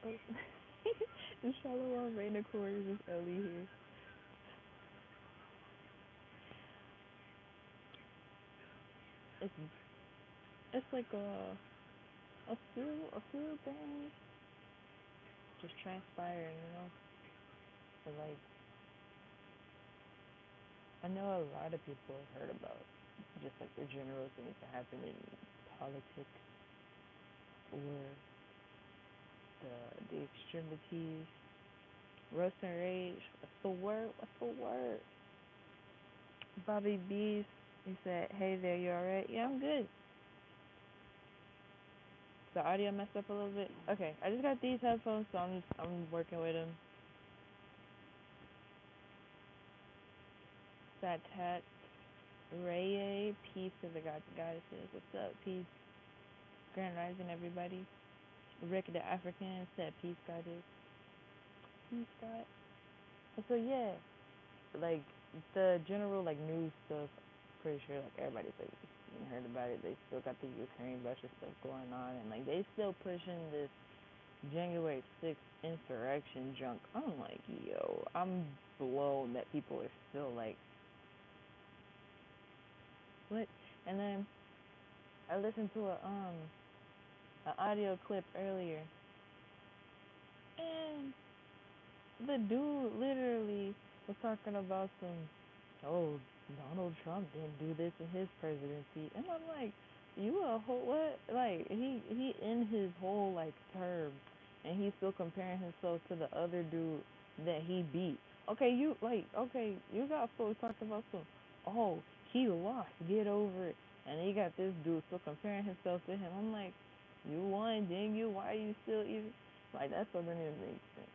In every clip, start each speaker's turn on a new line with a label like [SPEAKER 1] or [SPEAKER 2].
[SPEAKER 1] The Shalom Raina Corey is Ellie here. It's it's like a few things just transpiring, So like I know a lot of people have heard about just like the general things that happen in politics or the extremities. Roast and Rage, what's the word? What's the word? Bobby B's, he said, "Hey there, you alright?" Yeah, I'm good. The audio messed up a little bit. Okay, I just got these headphones, so I'm working with them. Fat Tat, Ray, peace to the gods and goddesses. What's up, peace? Grand Rising, everybody. Rick the African said, "Peace, goddess." Peace, God. And so yeah, like the general like news stuff. Pretty sure like everybody's like heard about it. They still got the Ukraine Russia stuff going on, and like they still pushing this January 6th insurrection junk. I'm like, yo, I'm blown that people are still like, what? And then I listened to an audio clip earlier, and the dude literally was talking about oh, Donald Trump didn't do this in his presidency, and I'm like, you a whole what? Like he in his whole like term, and he's still comparing himself to the other dude that he beat. Okay, you got folks talking about oh, he lost, get over it, and then you got this dude still comparing himself to him. I'm like, you won, didn't you? Why are you still even like that? Doesn't even make sense.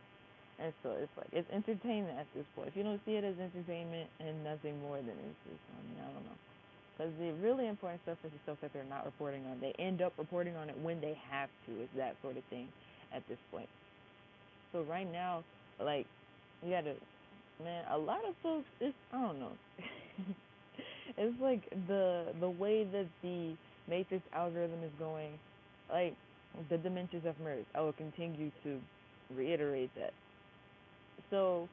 [SPEAKER 1] And so it's like it's entertainment at this point. If you don't see it as entertainment and nothing more, then it's just I don't know. Because the really important stuff is the stuff that they're not reporting on. They end up reporting on it when they have to. It's that sort of thing at this point. So right now, like you gotta, man, a lot of folks. It's I don't know. It's like the way that the matrix algorithm is going, like the dimensions have merged. I will continue to reiterate that. So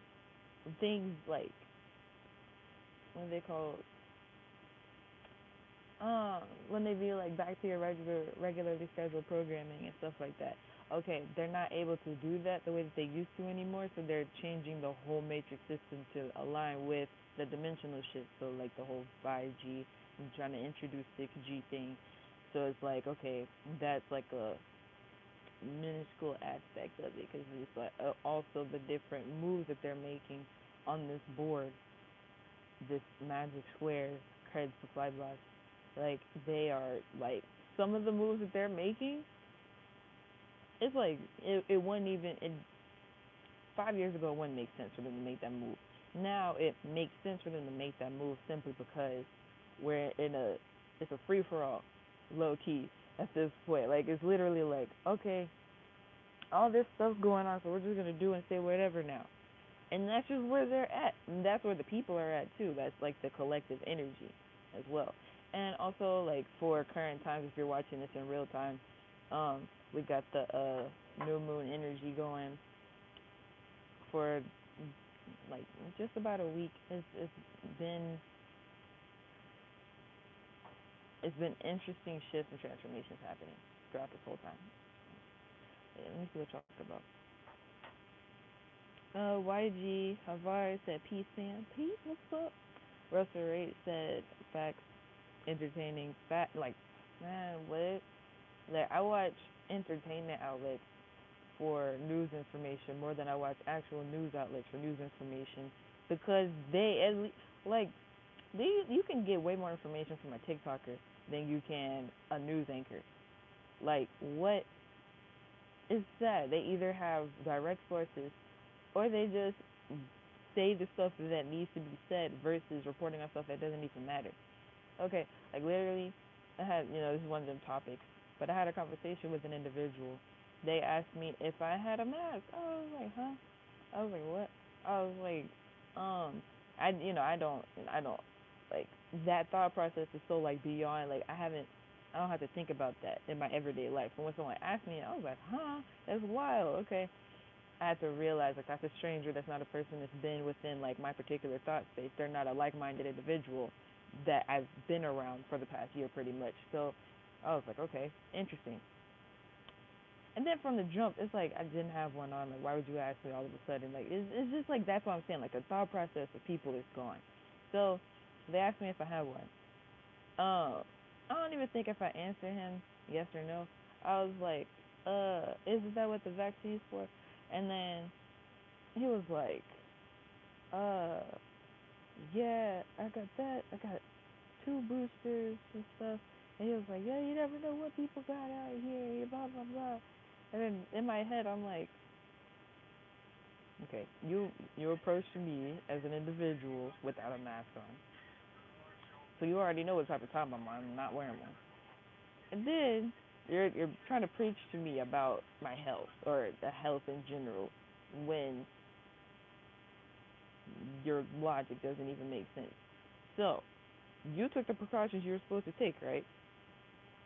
[SPEAKER 1] things like what they call when they be like back to your regularly scheduled programming and stuff like that. Okay, they're not able to do that the way that they used to anymore, so they're changing the whole matrix system to align with the dimensional shift. So like the whole 5G and trying to introduce 6G thing. So it's like okay, that's like a minuscule aspect of it because it's like also the different moves that they're making on this board, this magic square, creds supply blocks. Like they are like some of the moves that they're making. It's like it wouldn't even 5 years ago it wouldn't make sense for them to make that move. Now it makes sense for them to make that move simply because we're in a it's a free for all, low key at this point. Like it's literally like okay, all this stuff going on, so we're just gonna do and say whatever now. And that's just where they're at. And that's where the people are at too. That's like the collective energy as well. And also like for current times, if you're watching this in real time, we got the new moon energy going for like just about a week. Been it's been interesting shifts and transformations happening throughout this whole time. Yeah, let me see what y'all talk about. YG Havar said peace, Sam. Peace, what's up? Russell Rate said facts, entertaining, fat like man, what? Like I watch entertainment outlets for news information more than I watch actual news outlets for news information because they at least like you can get way more information from a TikToker than you can a news anchor. Like what is that? They either have direct sources or they just say the stuff that needs to be said versus reporting on stuff that doesn't even matter. Okay, like literally, I had this is one of them topics, but I had a conversation with an individual. They asked me if I had a mask. I was like, huh? I was like, what? I was like, I don't like that thought process is so like beyond like I haven't. I don't have to think about that in my everyday life. And when someone asked me, I was like, huh, that's wild. Okay. I had to realize like that's a stranger. That's not a person that's been within like my particular thought space. They're not a like-minded individual that I've been around for the past year, pretty much. So I was like, okay, interesting. And then from the jump, it's like I didn't have one on. Like, why would you ask me all of a sudden? Like, it's just like that's what I'm saying. Like, the thought process of people is gone. So they asked me if I had one. I don't even think if I answered him yes or no. I was like, isn't that what the vaccine's for? And then he was like, uh, yeah, I got that. I got two boosters and stuff. And he was like, yeah, you never know what people got out here, blah blah blah. And then in my head, I'm like, okay, you approached me as an individual without a mask on, so you already know what type of time I'm on. I'm not wearing one. And then you're trying to preach to me about my health or the health in general when your logic doesn't even make sense. So you took the precautions you were supposed to take, right?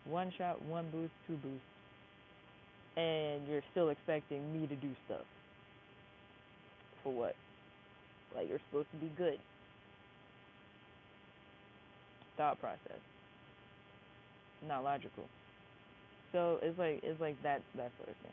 [SPEAKER 1] One shot, one boost, two boosts, and you're still expecting me to do stuff for what? Like you're supposed to be good. Thought process, not logical. So it's like that sort of thing.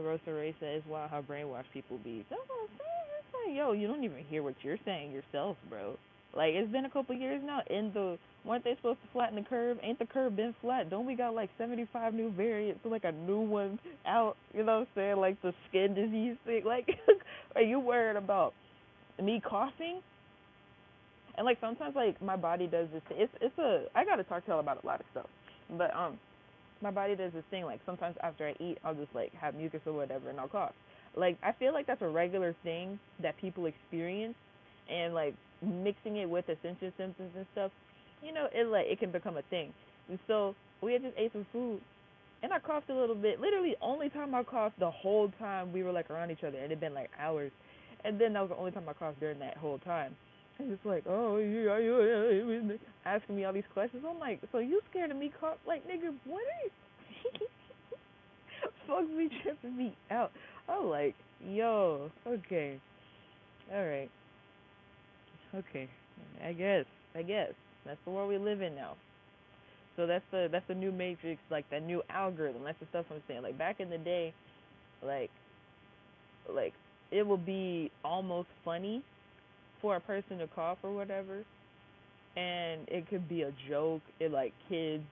[SPEAKER 1] Rosa Ray says, "Wow, how brainwashed people be." That's what I'm saying. It's like, yo, you don't even hear what you're saying yourself, bro. Like it's been a couple years now. In the weren't they supposed to flatten the curve? Ain't the curve been flat? Don't we got like 75 new variants? Like a new one out. You know what I'm saying? Like the skin disease thing. Like, are you worried about me coughing? And like sometimes like my body does this. It's a I gotta talk to y'all about a lot of stuff, but my body does this thing like sometimes after I eat I'll just like have mucus or whatever and I'll cough. Like I feel like that's a regular thing that people experience, and like mixing it with Ascension symptoms and stuff, it can become a thing. And so we had just ate some food and I coughed a little bit. Literally only time I coughed the whole time we were like around each other, and it'd been like hours. And then that was the only time I coughed during that whole time. And it's like, oh, you asking me all these questions. I'm like, so you scared of me cough? Like, nigga, what are you? Folks be tripping me out. I'm like, yo, okay, all right, okay. I guess, I guess that's the world we live in now. So that's the new matrix, like that new algorithm. That's the stuff I'm saying. Like back in the day, like like it will be almost funny for a person to cough or whatever, and it could be a joke. It like kids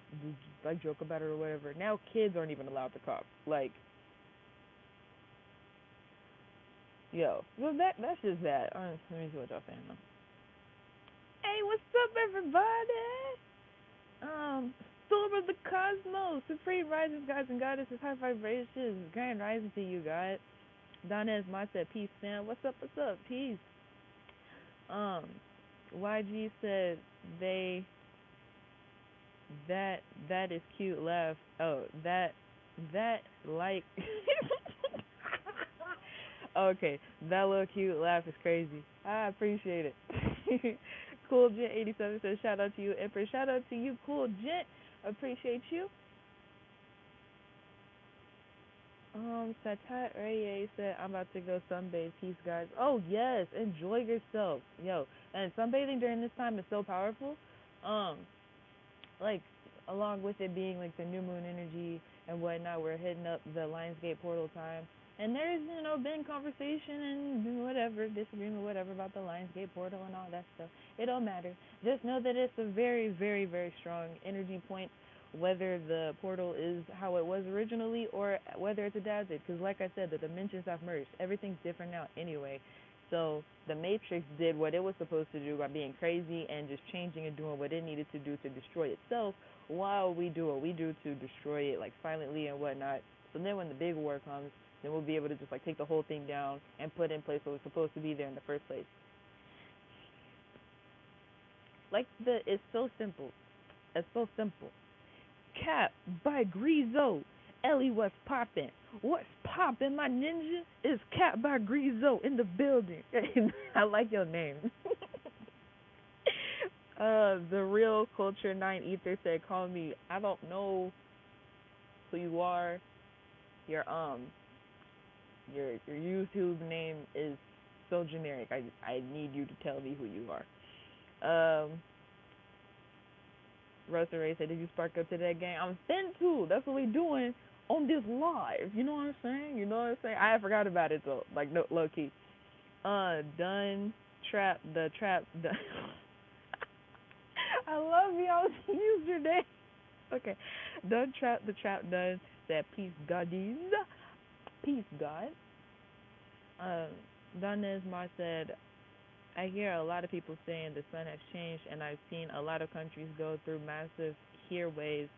[SPEAKER 1] like joke about it or whatever. Now kids aren't even allowed to cough. Like, yo, well that's just that. Let me see what y'all saying though. Hey, what's up, everybody? Storm of the Cosmos, Supreme Rising Gods and Goddesses, high vibrations, grand rising to you, God. Donez Ma said, peace, fam. What's up, what's up? Peace. Um, YG said they that is cute laugh. Oh, that like okay, that little cute laugh is crazy. I appreciate it. Cool Gent 87 says shout out to you, Empress. Shout out to you, Cool Gent. Appreciate you. Satat Reye said, I'm about to go sunbathe. Peace, guys. Oh, yes. Enjoy yourself. Yo, and sunbathing during this time is so powerful. Um, like, along with it being, like, the new moon energy and whatnot, we're hitting up the Lionsgate portal time. And there's, been conversation and whatever, disagreement, whatever, about the Lionsgate portal and all that stuff. It don't matter. Just know that it's a very, very, very strong energy point, whether the portal is how it was originally or whether it's adapted. Because like I said, the dimensions have merged. Everything's different now anyway. So the Matrix did what it was supposed to do by being crazy and just changing and doing what it needed to do to destroy itself, while we do what we do to destroy it, like silently and whatnot. So then when the big war comes, then we'll be able to just like take the whole thing down and put in place what was supposed to be there in the first place. Like it's so simple. It's so simple. Cap by Grizo. Ellie, what's poppin'? What's poppin', my ninja? Is Cap by Grizo in the building. I like your name. The real culture nine ether said, "Call me. I don't know who you are. Your your YouTube name is so generic. I need you to tell me who you are." Rosa Ray said, "Did you spark up to that game?" I'm fin too. That's what we doing on this live. You know what I'm saying? You know what I'm saying? I forgot about it though. Like no, low key. Done. Trap. The trap. The I love y'all used your name. Okay. Done. Trap. The trap. Done. Said peace, Goddies. Peace, God. Um. Donez Mar said, I hear a lot of people saying the sun has changed, and I've seen a lot of countries go through massive heat waves.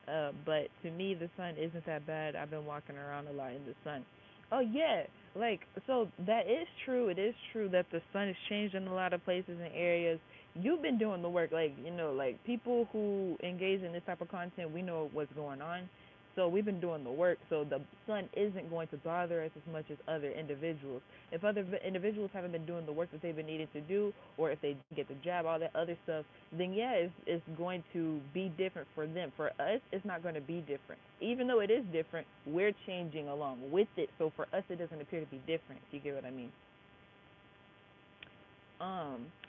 [SPEAKER 1] But to me, the sun isn't that bad. I've been walking around a lot in the sun. Oh yeah, like so that is true. It is true that the sun has changed in a lot of places and areas. You've been doing the work, like like people who engage in this type of content, we know what's going on. So we've been doing the work. So the sun isn't going to bother us as much as other individuals. If other individuals haven't been doing the work that they've been needed to do, or if they didn't get the job, all that other stuff, then yeah, it's going to be different for them. For us, it's not going to be different. Even though it is different, we're changing along with it. So for us, it doesn't appear to be different. If you get what I mean.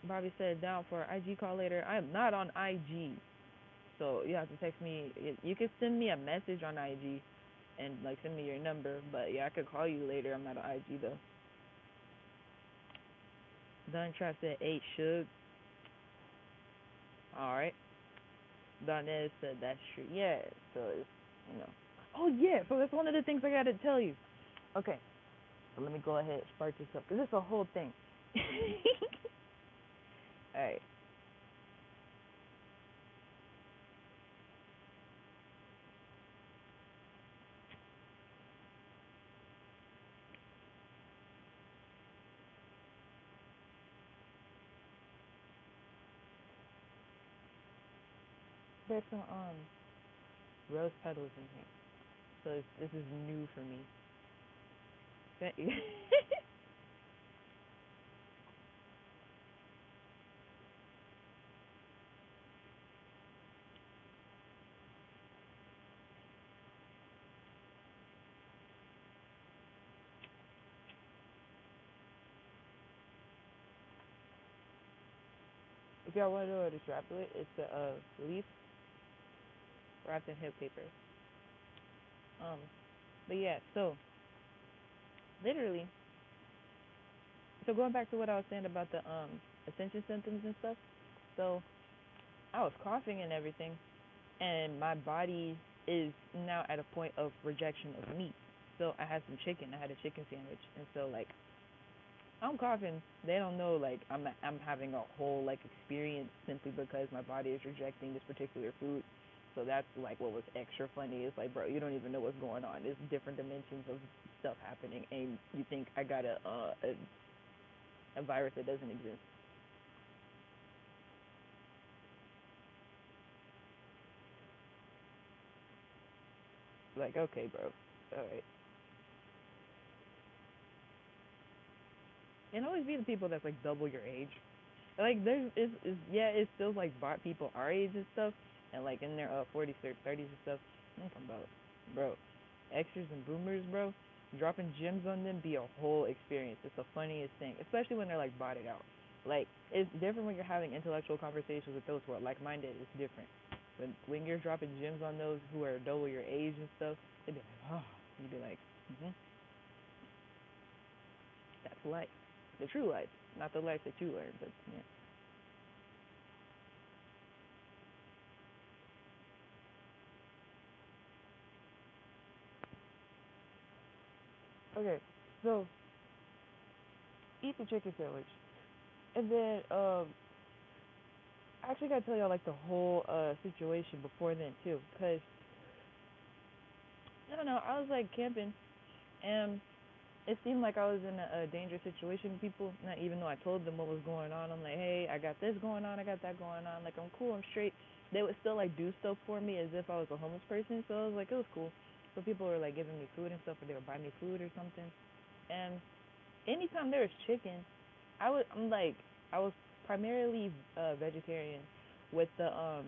[SPEAKER 1] Bobby said down for IG call later. I am not on IG, so you have to text me. You can send me a message on IG and like send me your number. But yeah, I could call you later. I'm not on IG though. Dun Trap said 8 should. All right. Donez said that's true. Yeah. So it's you know. Oh yeah. So that's one of the things I gotta tell you. Okay. So let me go ahead and spark this up because it's a whole thing. All right. There's some rose petals in here, so this is new for me. If y'all want to know what it's wrapped with, it's a leaf wrapped in hip paper. Um, but yeah, so literally, so going back to what I was saying about the ascension symptoms and stuff. So I was coughing and everything, and my body is now at a point of rejection of meat. So I had some chicken. I had a chicken sandwich, and so like I'm coughing. They don't know like I'm having a whole like experience simply because my body is rejecting this particular food. So that's like what was extra funny. It's like, bro, you don't even know what's going on. There's different dimensions of stuff happening, and you think I got a virus that doesn't exist. Like, okay, bro, all right. And always be the people that's like double your age. Like there's is yeah, it's still like bot people our age and stuff, and like in their 40s or 30s and stuff. I'm talking about, bro, extras and boomers, bro. Dropping gems on them be a whole experience. It's the funniest thing, especially when they're like botted out. Like it's different when you're having intellectual conversations with those who are like-minded. It's different. When you're dropping gems on those who are double your age and stuff, they'd be like, oh, you'd be like, that's life, the true life, not the life that you learned, but yeah. Okay, so eat the chicken sandwich, and then I actually gotta tell y'all like the whole situation before then too, cause I don't know, I was like camping, and it seemed like I was in a dangerous situation with people. Not even though I told them what was going on. I'm like, hey, I got this going on, I got that going on. Like I'm cool, I'm straight. They would still like do stuff for me as if I was a homeless person. So I was like, it was cool. So people were like giving me food and stuff, or they would buy me food or something. And anytime there was chicken, I'm like, I was primarily vegetarian with the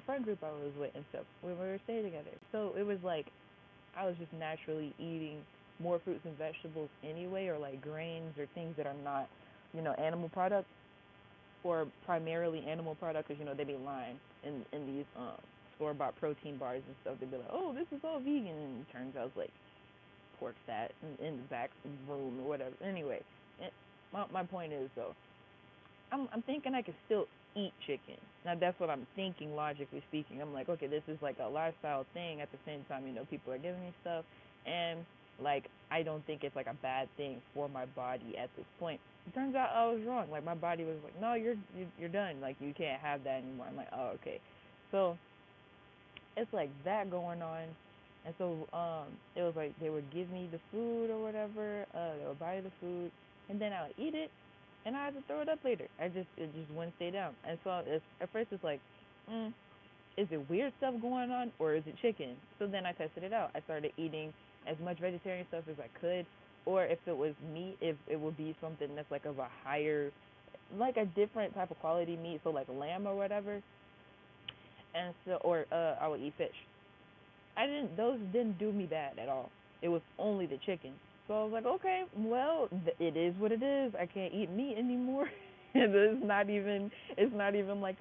[SPEAKER 1] friend group I was with and stuff when we were staying together. So it was like I was just naturally eating more fruits and vegetables anyway, or like grains or things that are not, animal products, or primarily animal products, because they be lying in these store bought protein bars and stuff. They be like, oh, this is all vegan, and it turns out it's like pork fat in the back room or whatever. Anyway, my point is though, I'm thinking I could still eat chicken. Now that's what I'm thinking logically speaking. I'm like, okay, this is like a lifestyle thing. At the same time, people are giving me stuff, and like I don't think it's like a bad thing for my body at this point. It turns out I was wrong. Like my body was like, no, you're done. Like you can't have that anymore. I'm like, oh, okay. So it's like that going on. And so it was like they would give me the food or whatever, they would buy the food, and then I would eat it, and I had to throw it up later. It just wouldn't stay down. And so at first it's like, is it weird stuff going on or is it chicken? So then I tested it out. I started eating as much vegetarian stuff as I could, or if it was meat, if it would be something that's like of a higher, like a different type of quality meat, so like lamb or whatever. And so, or I would eat fish. Those didn't do me bad at all. It was only the chicken. So I was like, okay, well, it is what it is. I can't eat meat anymore. It's not even like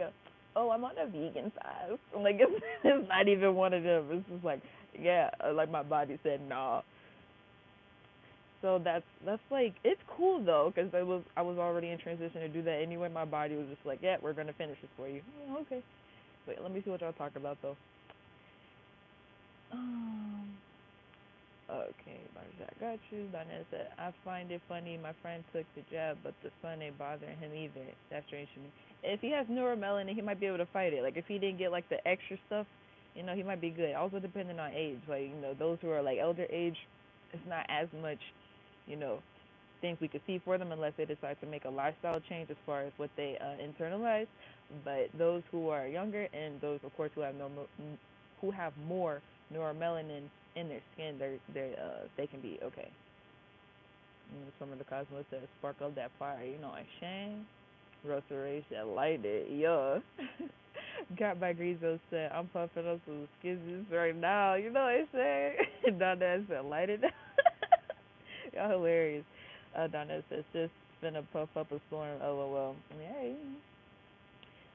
[SPEAKER 1] oh, I'm on a vegan fast. Like it's not even one of them. It's just like, yeah, like my body said, nah. So that's like, it's cool though, because I was already in transition to do that anyway. My body was just like, yeah, we're gonna finish this for you. Oh, okay. Wait, let me see what y'all talk about though. Um, Okay, Barjak, got you. Donna said, I find it funny. My friend took the jab, but the sun ain't bothering him either. That's strange to me. If he has neuromelanin, he might be able to fight it. Like, if he didn't get, like, the extra stuff, he might be good. Also, depending on age. Like, those who are, like, elder age, it's not as much, you know, things we could see for them unless they decide to make a lifestyle change as far as what they internalize. But those who are younger and those, of course, who have more neuromelanin in their skin, they can be okay. Some of the cosmos said spark up that fire, like Shane. Restoration, light it, yeah. Got by Grizo said, I'm puffing up some skizzies right now. You know what I'm saying? Donna said, light it. Y'all hilarious. Donna says, just finna puff up a storm, lol. Hey.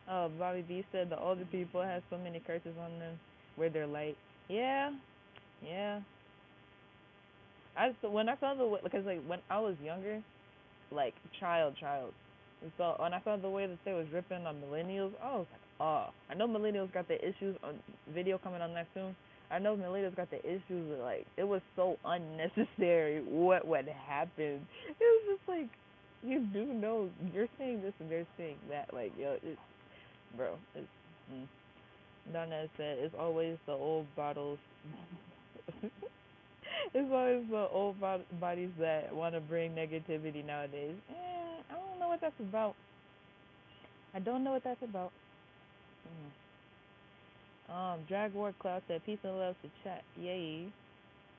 [SPEAKER 1] Bobby B said the older people have so many curses on them where they're light. Yeah, yeah. When I saw because like when I was younger, like child, and so when I saw the way that they was ripping on millennials, I was like, oh, I know millennials got their issues. On video coming on that soon. I know millennials got the issues with, like, it was so unnecessary what happened. It was just like, you do know you're saying this and they're saying that, like, yo, it's, bro, it's. Donna said it's always the old bottles. It's always the old bodies that want to bring negativity nowadays. I don't know what that's about. I don't know what that's about. Jaguar Cloud said, peace and love to chat. Yay.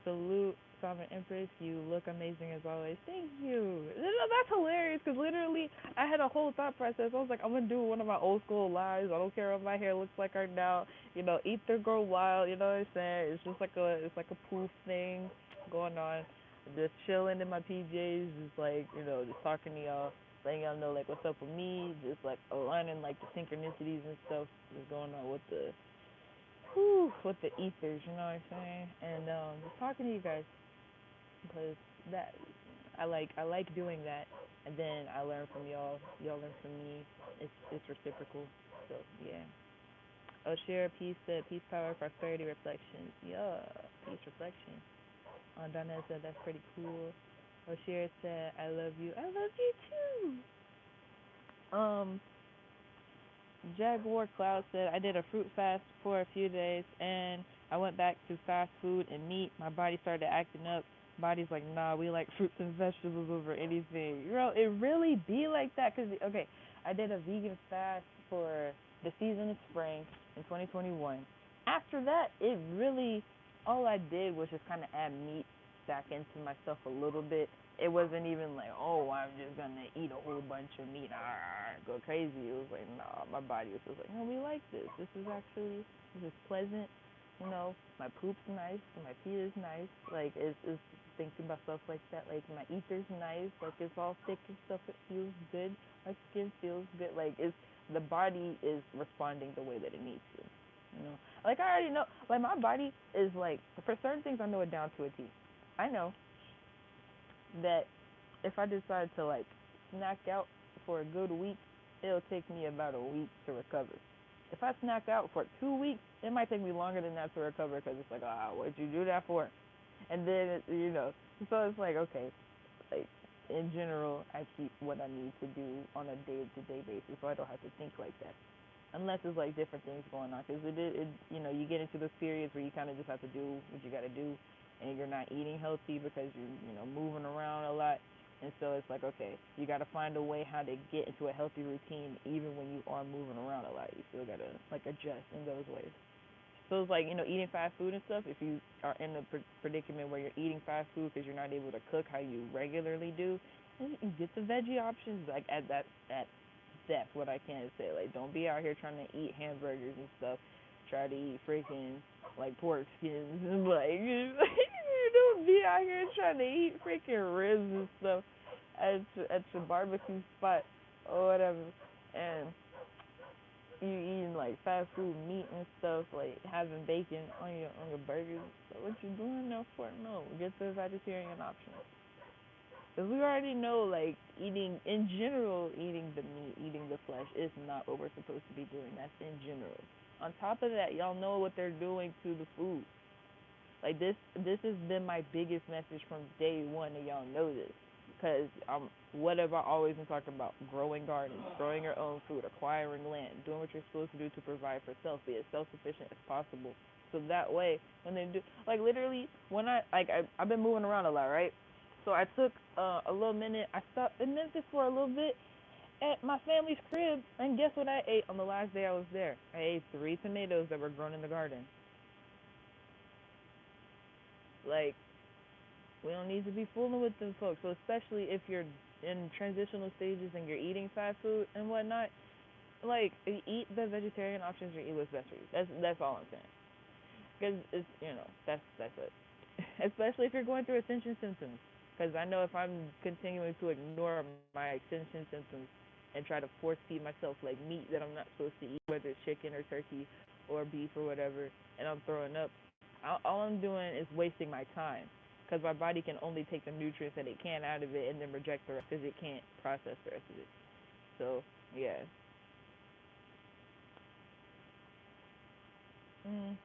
[SPEAKER 1] Salute, Sovereign Empress. You look amazing as always. Thank you. That's hilarious because literally I had a whole thought process. I was like, I'm going to do one of my old school lives. I don't care what my hair looks like right now. Ether grow wild. You know what I'm saying? It's just it's like a poof thing going on. Just chilling in my PJs. Just like, just talking to y'all. Letting y'all know like what's up with me. Just like aligning like the synchronicities and stuff. Just going on with the ethers, you know what I'm saying? And just talking to you guys because that I like doing that, and then I learn from y'all learn from me. It's reciprocal. So yeah. Share peace, peace, power, prosperity, reflections. Yeah, peace, reflection. Donna said that's pretty cool. Share said I love you. I love you too. Jaguar Cloud said, I did a fruit fast for a few days, and I went back to fast food and meat. My body started acting up. Body's like, nah, we like fruits and vegetables over anything. It really be like that. Because, okay, I did a vegan fast for the season of spring in 2021. After that, it really, all I did was just kind of add meat back into myself a little bit. It wasn't even like, oh, I'm just gonna eat a whole bunch of meat, go crazy. It was like, nah, my body was just like, no, we like this. This is pleasant. My poop's nice, my pee is nice. Like it's thinking about stuff like that. Like my ether's nice. Like it's all thick and stuff. It feels good. My skin feels good. Like it's the body is responding the way that it needs to. Like I already know. Like my body is like for certain things I know it down to a T. I know that if I decide to like snack out for a good week, it'll take me about a week to recover. If I snack out for 2 weeks, it might take me longer than that to recover because it's like, what'd you do that for? And then, so it's like, okay, like in general, I keep what I need to do on a day-to-day basis, so I don't have to think like that. Unless it's like different things going on, because you get into those periods where you kind of just have to do what you got to do, and you're not eating healthy because you're moving around a lot, and so it's like, okay, you got to find a way how to get into a healthy routine even when you are moving around a lot. You still got to like adjust in those ways. So it's like, eating fast food and stuff. If you are in a predicament where you're eating fast food because you're not able to cook how you regularly do, you get the veggie options. Like that's what I can say. Like, don't be out here trying to eat hamburgers and stuff. Try to eat freaking like pork skins and like you don't be out here trying to eat freaking ribs and stuff at your barbecue spot or whatever. And you eating like fast food meat and stuff, like having bacon on your burgers. So what you doing there for? No, get the vegetarian option. Because we already know, like, eating, in general, eating the meat, eating the flesh is not what we're supposed to be doing. That's in general. On top of that, y'all know what they're doing to the food. Like, this has been my biggest message from day one, and y'all know this. Because what have I always been talking about? Growing gardens, growing your own food, acquiring land, doing what you're supposed to do to provide for self, be as self-sufficient as possible. So that way, when they do, like literally, when I've been moving around a lot, right? So I took a little minute. I stopped in Memphis for a little bit at my family's crib, and guess what I ate on the last day I was there? I ate 3 tomatoes that were grown in the garden. Like, we don't need to be fooling with them folks. So especially if you're in transitional stages and you're eating fast food and whatnot, like eat the vegetarian options or eat what's best for you. That's all I'm saying. Because it's that's it. Especially if you're going through ascension symptoms. Because I know if I'm continuing to ignore my ascension symptoms and try to force feed myself like meat that I'm not supposed to eat, whether it's chicken or turkey or beef or whatever, and I'm throwing up, all I'm doing is wasting my time. Because my body can only take the nutrients that it can out of it and then reject the rest because it can't process the rest of it. So, yeah. Mm.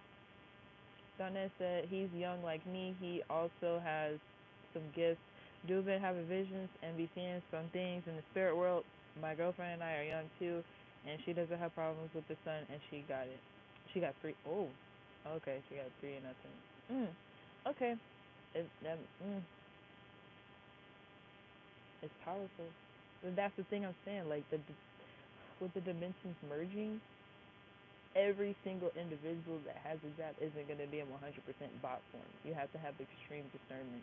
[SPEAKER 1] Donette said he's young like me. He also has some gifts. Dubin having visions and be seeing some things in the spirit world. My girlfriend and I are young too, and she doesn't have problems with the sun, and she got it. She got three. Oh, okay. She got three and nothing. Okay. It, that, mm, it's powerful. But that's the thing I'm saying. Like with the dimensions merging, every single individual that has a job isn't going to be in 100% bot form. You have to have extreme discernment.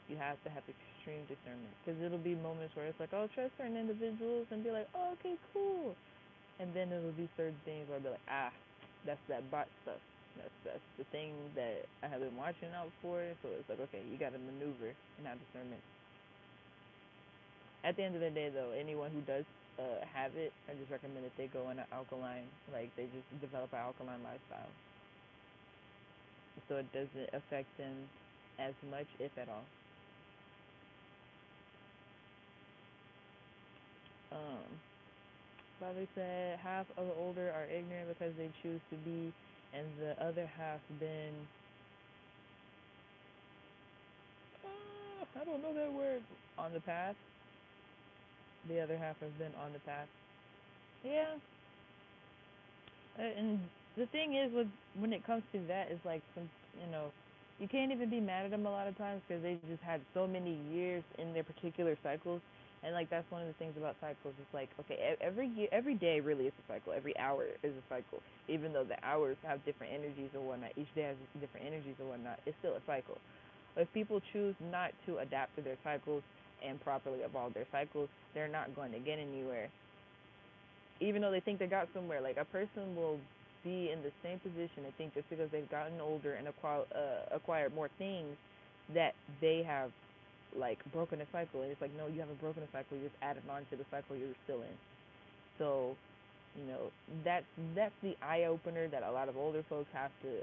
[SPEAKER 1] You have to have extreme discernment because it'll be moments where it's like, oh, trust certain individuals and be like, oh, okay, cool, and then it'll be certain things where I'll be like, that's that bot stuff. That's the thing that I have been watching out for. So it's like, okay, you got to maneuver and have discernment. At the end of the day, though, anyone who does have it, I just recommend that they go in an alkaline, like they just develop an alkaline lifestyle, so it doesn't affect them as much, if at all. Um, Bobby said half of the older are ignorant because they choose to be, and the other half been, I don't know that word, on the path. The other half has been on the path. Yeah, and the thing is, with when it comes to that, is like you know, you can't even be mad at them a lot of times because they just had so many years in their particular cycles, and like that's one of the things about cycles. It's like, okay, every year, every day really is a cycle. Every hour is a cycle. Even though the hours have different energies or whatnot, each day has different energies or whatnot. It's still a cycle. If people choose not to adapt to their cycles and properly evolve their cycles, they're not going to get anywhere. Even though they think they got somewhere, like a person will be in the same position, I think, just because they've gotten older and acquired more things, that they have like broken a cycle. And it's like, no, you haven't broken a cycle. You just added on to the cycle you're still in. So, you know, that's the eye opener that a lot of older folks have to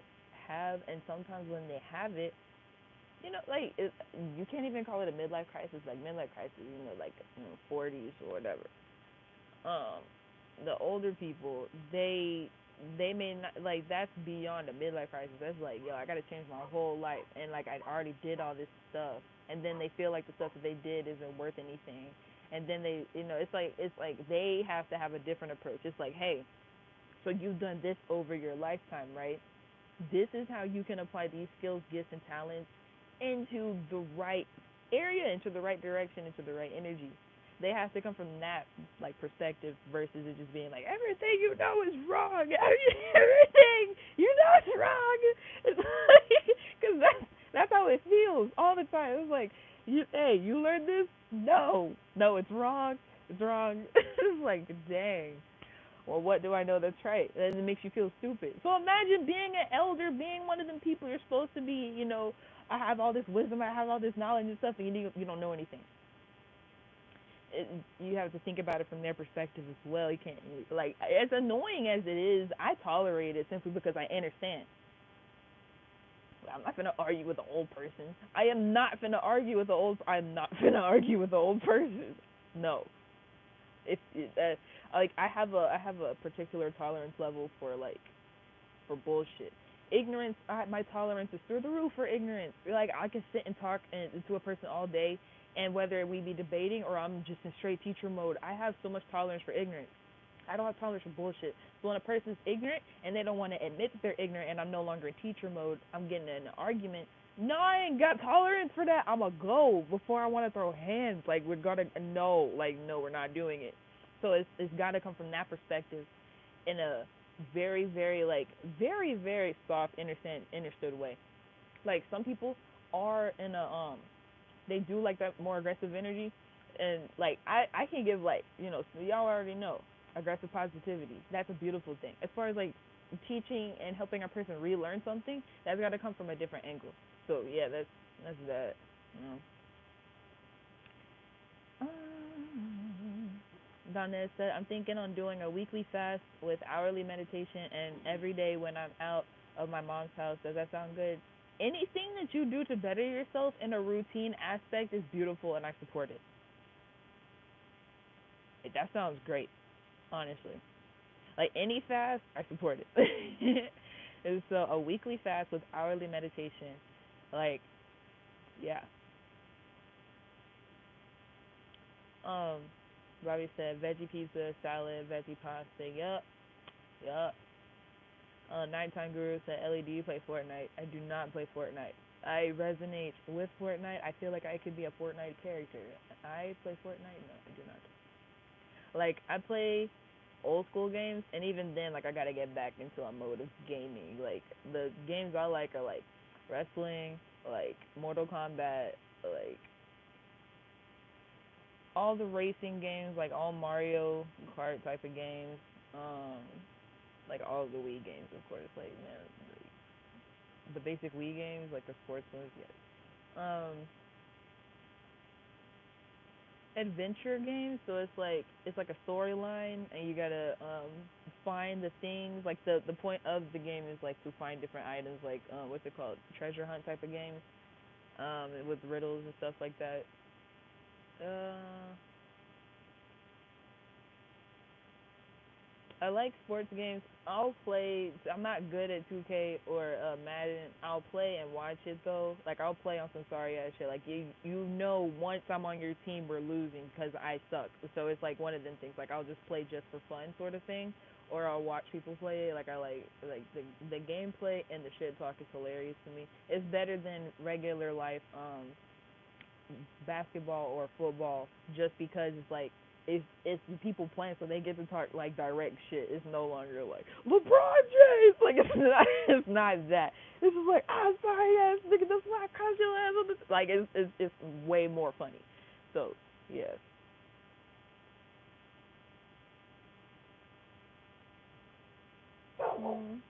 [SPEAKER 1] have. And sometimes when they have it, you know, like you can't even call it a midlife crisis. Like midlife crisis, you know, like 40s or whatever. Um, the older people, they may not, like, that's beyond a midlife crisis. That's like, yo, I gotta change my whole life, and like I already did all this stuff, and then they feel like the stuff that they did isn't worth anything, and then they, you know, it's like they have to have a different approach. It's like, hey, so you've done this over your lifetime, right? This is how you can apply these skills, gifts, and talents into the right area, into the right direction, into the right energy. They have to come from that like perspective versus it just being like everything you know is wrong. Everything you know is wrong. It's like, because that's how it feels all the time. It's like, hey, you learned this? No, no, it's wrong. It's wrong. It's like, dang. Well, what do I know that's right? And it makes you feel stupid. So imagine being an elder, being one of them people you're supposed to be. You know, I have all this wisdom, I have all this knowledge and stuff, and you don't know anything. You have to think about it from their perspective as well. You can't, like, as annoying as it is, I tolerate it simply because I understand. I'm not gonna argue with an old person. I am not gonna argue with the old. I'm not gonna argue with the old person. No, if like I have a particular tolerance level for like for bullshit. Ignorance, my tolerance is through the roof for ignorance. Like I can sit and talk to a person all day, and whether we be debating or I'm just in straight teacher mode, I have so much tolerance for ignorance. I don't have tolerance for bullshit. So when a person's ignorant and they don't want to admit that they're ignorant, and I'm no longer in teacher mode, I'm getting in an argument. No, I ain't got tolerance for that. I'ma go before I want to throw hands. Like we're gonna no, like no, we're not doing it. So it's got to come from that perspective, in a very, very, like, very, very soft, understood way. Like some people are in a they do like that more aggressive energy, and like I can give, like, you know, so y'all already know aggressive positivity. That's a beautiful thing. As far as like teaching and helping a person relearn something, that's got to come from a different angle. So yeah, that's that. You know. Donnell said, I'm thinking on doing a weekly fast with hourly meditation and every day when I'm out of my mom's house. Does that sound good? Anything that you do to better yourself in a routine aspect is beautiful, and I support it. That sounds great, honestly. Like any fast, I support it. It's a weekly fast with hourly meditation. Like, yeah. Um, Robbie said veggie pizza, salad, veggie pasta. Yup, yup. Nighttime Guru said, Ellie, do you play Fortnite? I do not play Fortnite. I resonate with Fortnite. I feel like I could be a Fortnite character. I play Fortnite? No, I do not. Like, I play old school games, and even then, like, I gotta get back into a mode of gaming. Like, the games I like are, like, wrestling, like, Mortal Kombat, like, all the racing games, like, all Mario Kart type of games, um, like, all the Wii games, of course, like, man, the basic Wii games, like the sports ones, yes. Adventure games, so it's like a storyline, and you gotta find the things. Like the point of the game is like to find different items, like what's it called, treasure hunt type of games, with riddles and stuff like that. Uh, I like sports games. I'll play. I'm not good at 2K or Madden. I'll play and watch it though. Like I'll play on some sorry ass shit. Like you know, once I'm on your team, we're losing because I suck. So it's like one of them things. Like I'll just play just for fun, sort of thing. Or I'll watch people play it. Like I like the gameplay, and the shit talk is hilarious to me. It's better than regular life basketball or football, just because it's like it's people playing, so they get to talk like direct shit. It's no longer like LeBron James. Like it's not that. This is like, I'm sorry, ass nigga, that's why I caught your ass on the like. It's way more funny. So yeah. Mm.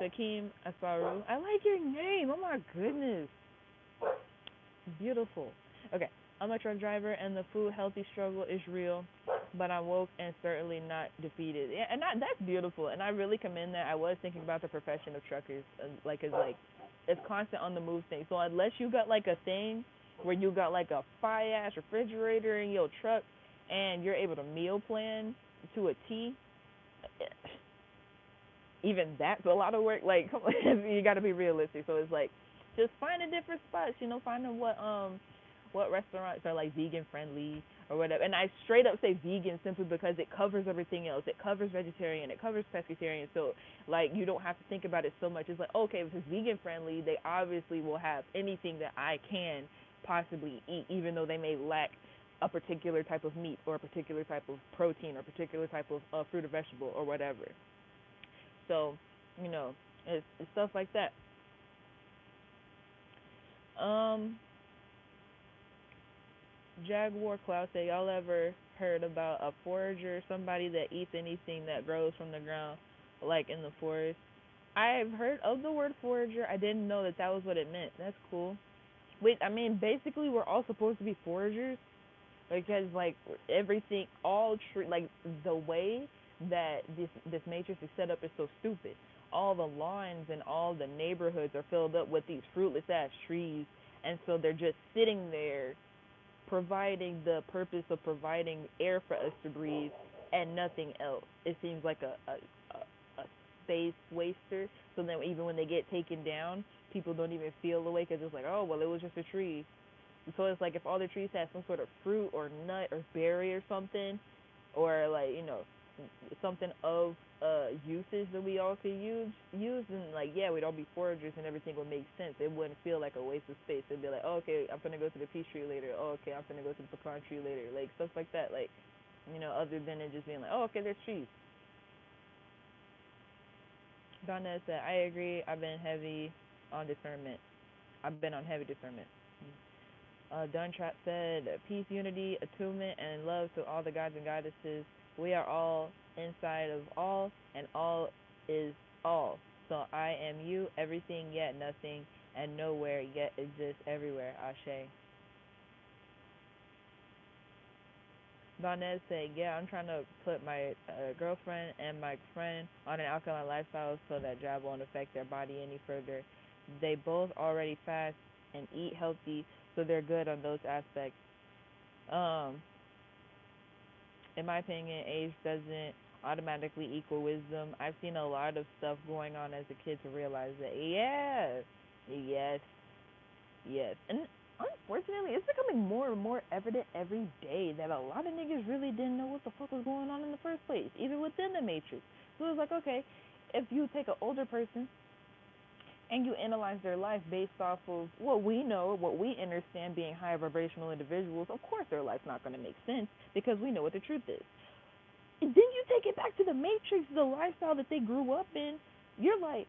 [SPEAKER 1] Sakim Asaru. I like your name. Oh my goodness. Beautiful. Okay. I'm a truck driver and the food healthy struggle is real, but I'm woke and certainly not defeated. Yeah, and that's beautiful. And I really commend that. I was thinking about the profession of truckers, like, cause like, it's constant on the move thing. So unless you got like a thing where you got like a fire ass refrigerator in your truck and you're able to meal plan to a T, even that's a lot of work. Like, come on, you got to be realistic. So it's like, just finding different spots. Finding what restaurants are like vegan friendly or whatever. And I straight up say vegan simply because it covers everything else. It covers vegetarian. It covers pescatarian. So like you don't have to think about it so much. It's like, okay, if it's vegan friendly, they obviously will have anything that I can possibly eat, even though they may lack a particular type of meat or a particular type of protein or a particular type of fruit or vegetable or whatever. So, you know, it's stuff like that. Um, Jaguar Cloud say, y'all ever heard about a forager, somebody that eats anything that grows from the ground, like in the forest? I've heard of the word forager. I didn't know that that was what it meant. That's cool. Wait, I mean, basically, we're all supposed to be foragers because, like, everything, all like the way that this matrix is set up is so stupid. All the lawns and all the neighborhoods are filled up with these fruitless ass trees, and so they're just sitting there providing the purpose of providing air for us to breathe and nothing else. It seems like a space waster. So then even when they get taken down, people don't even feel the way because it's like, oh, well, it was just a tree. So it's like if all the trees had some sort of fruit or nut or berry or something, or like, something of uses that we all could use, and like, yeah, we'd all be foragers and everything would make sense. It wouldn't feel like a waste of space. It'd be like, oh, okay, I'm gonna go to the peach tree later. Oh, okay, I'm gonna go to the pecan tree later. Like stuff like that. Like, other than it just being like, oh, okay, there's trees. Donna said, I agree. I've been heavy on discernment. I've been on heavy discernment. Duntrap said, peace, unity, attunement, and love to all the gods and goddesses. We are all inside of all, and all is all. So I am you, everything yet nothing, and nowhere yet exists everywhere. Ashe. Vanez said, yeah, I'm trying to put my girlfriend and my friend on an alkaline lifestyle so that job won't affect their body any further. They both already fast and eat healthy, so they're good on those aspects. Um, in my opinion, age doesn't automatically equal wisdom. I've seen a lot of stuff going on as a kid to realize that, yeah, yes, yes. And unfortunately, it's becoming more and more evident every day that a lot of niggas really didn't know what the fuck was going on in the first place, even within the Matrix. So it's like, okay, if you take an older person and you analyze their life based off of what we know, what we understand being high vibrational individuals, of course their life's not going to make sense because we know what the truth is. And then you take it back to the Matrix, the lifestyle that they grew up in, you're like,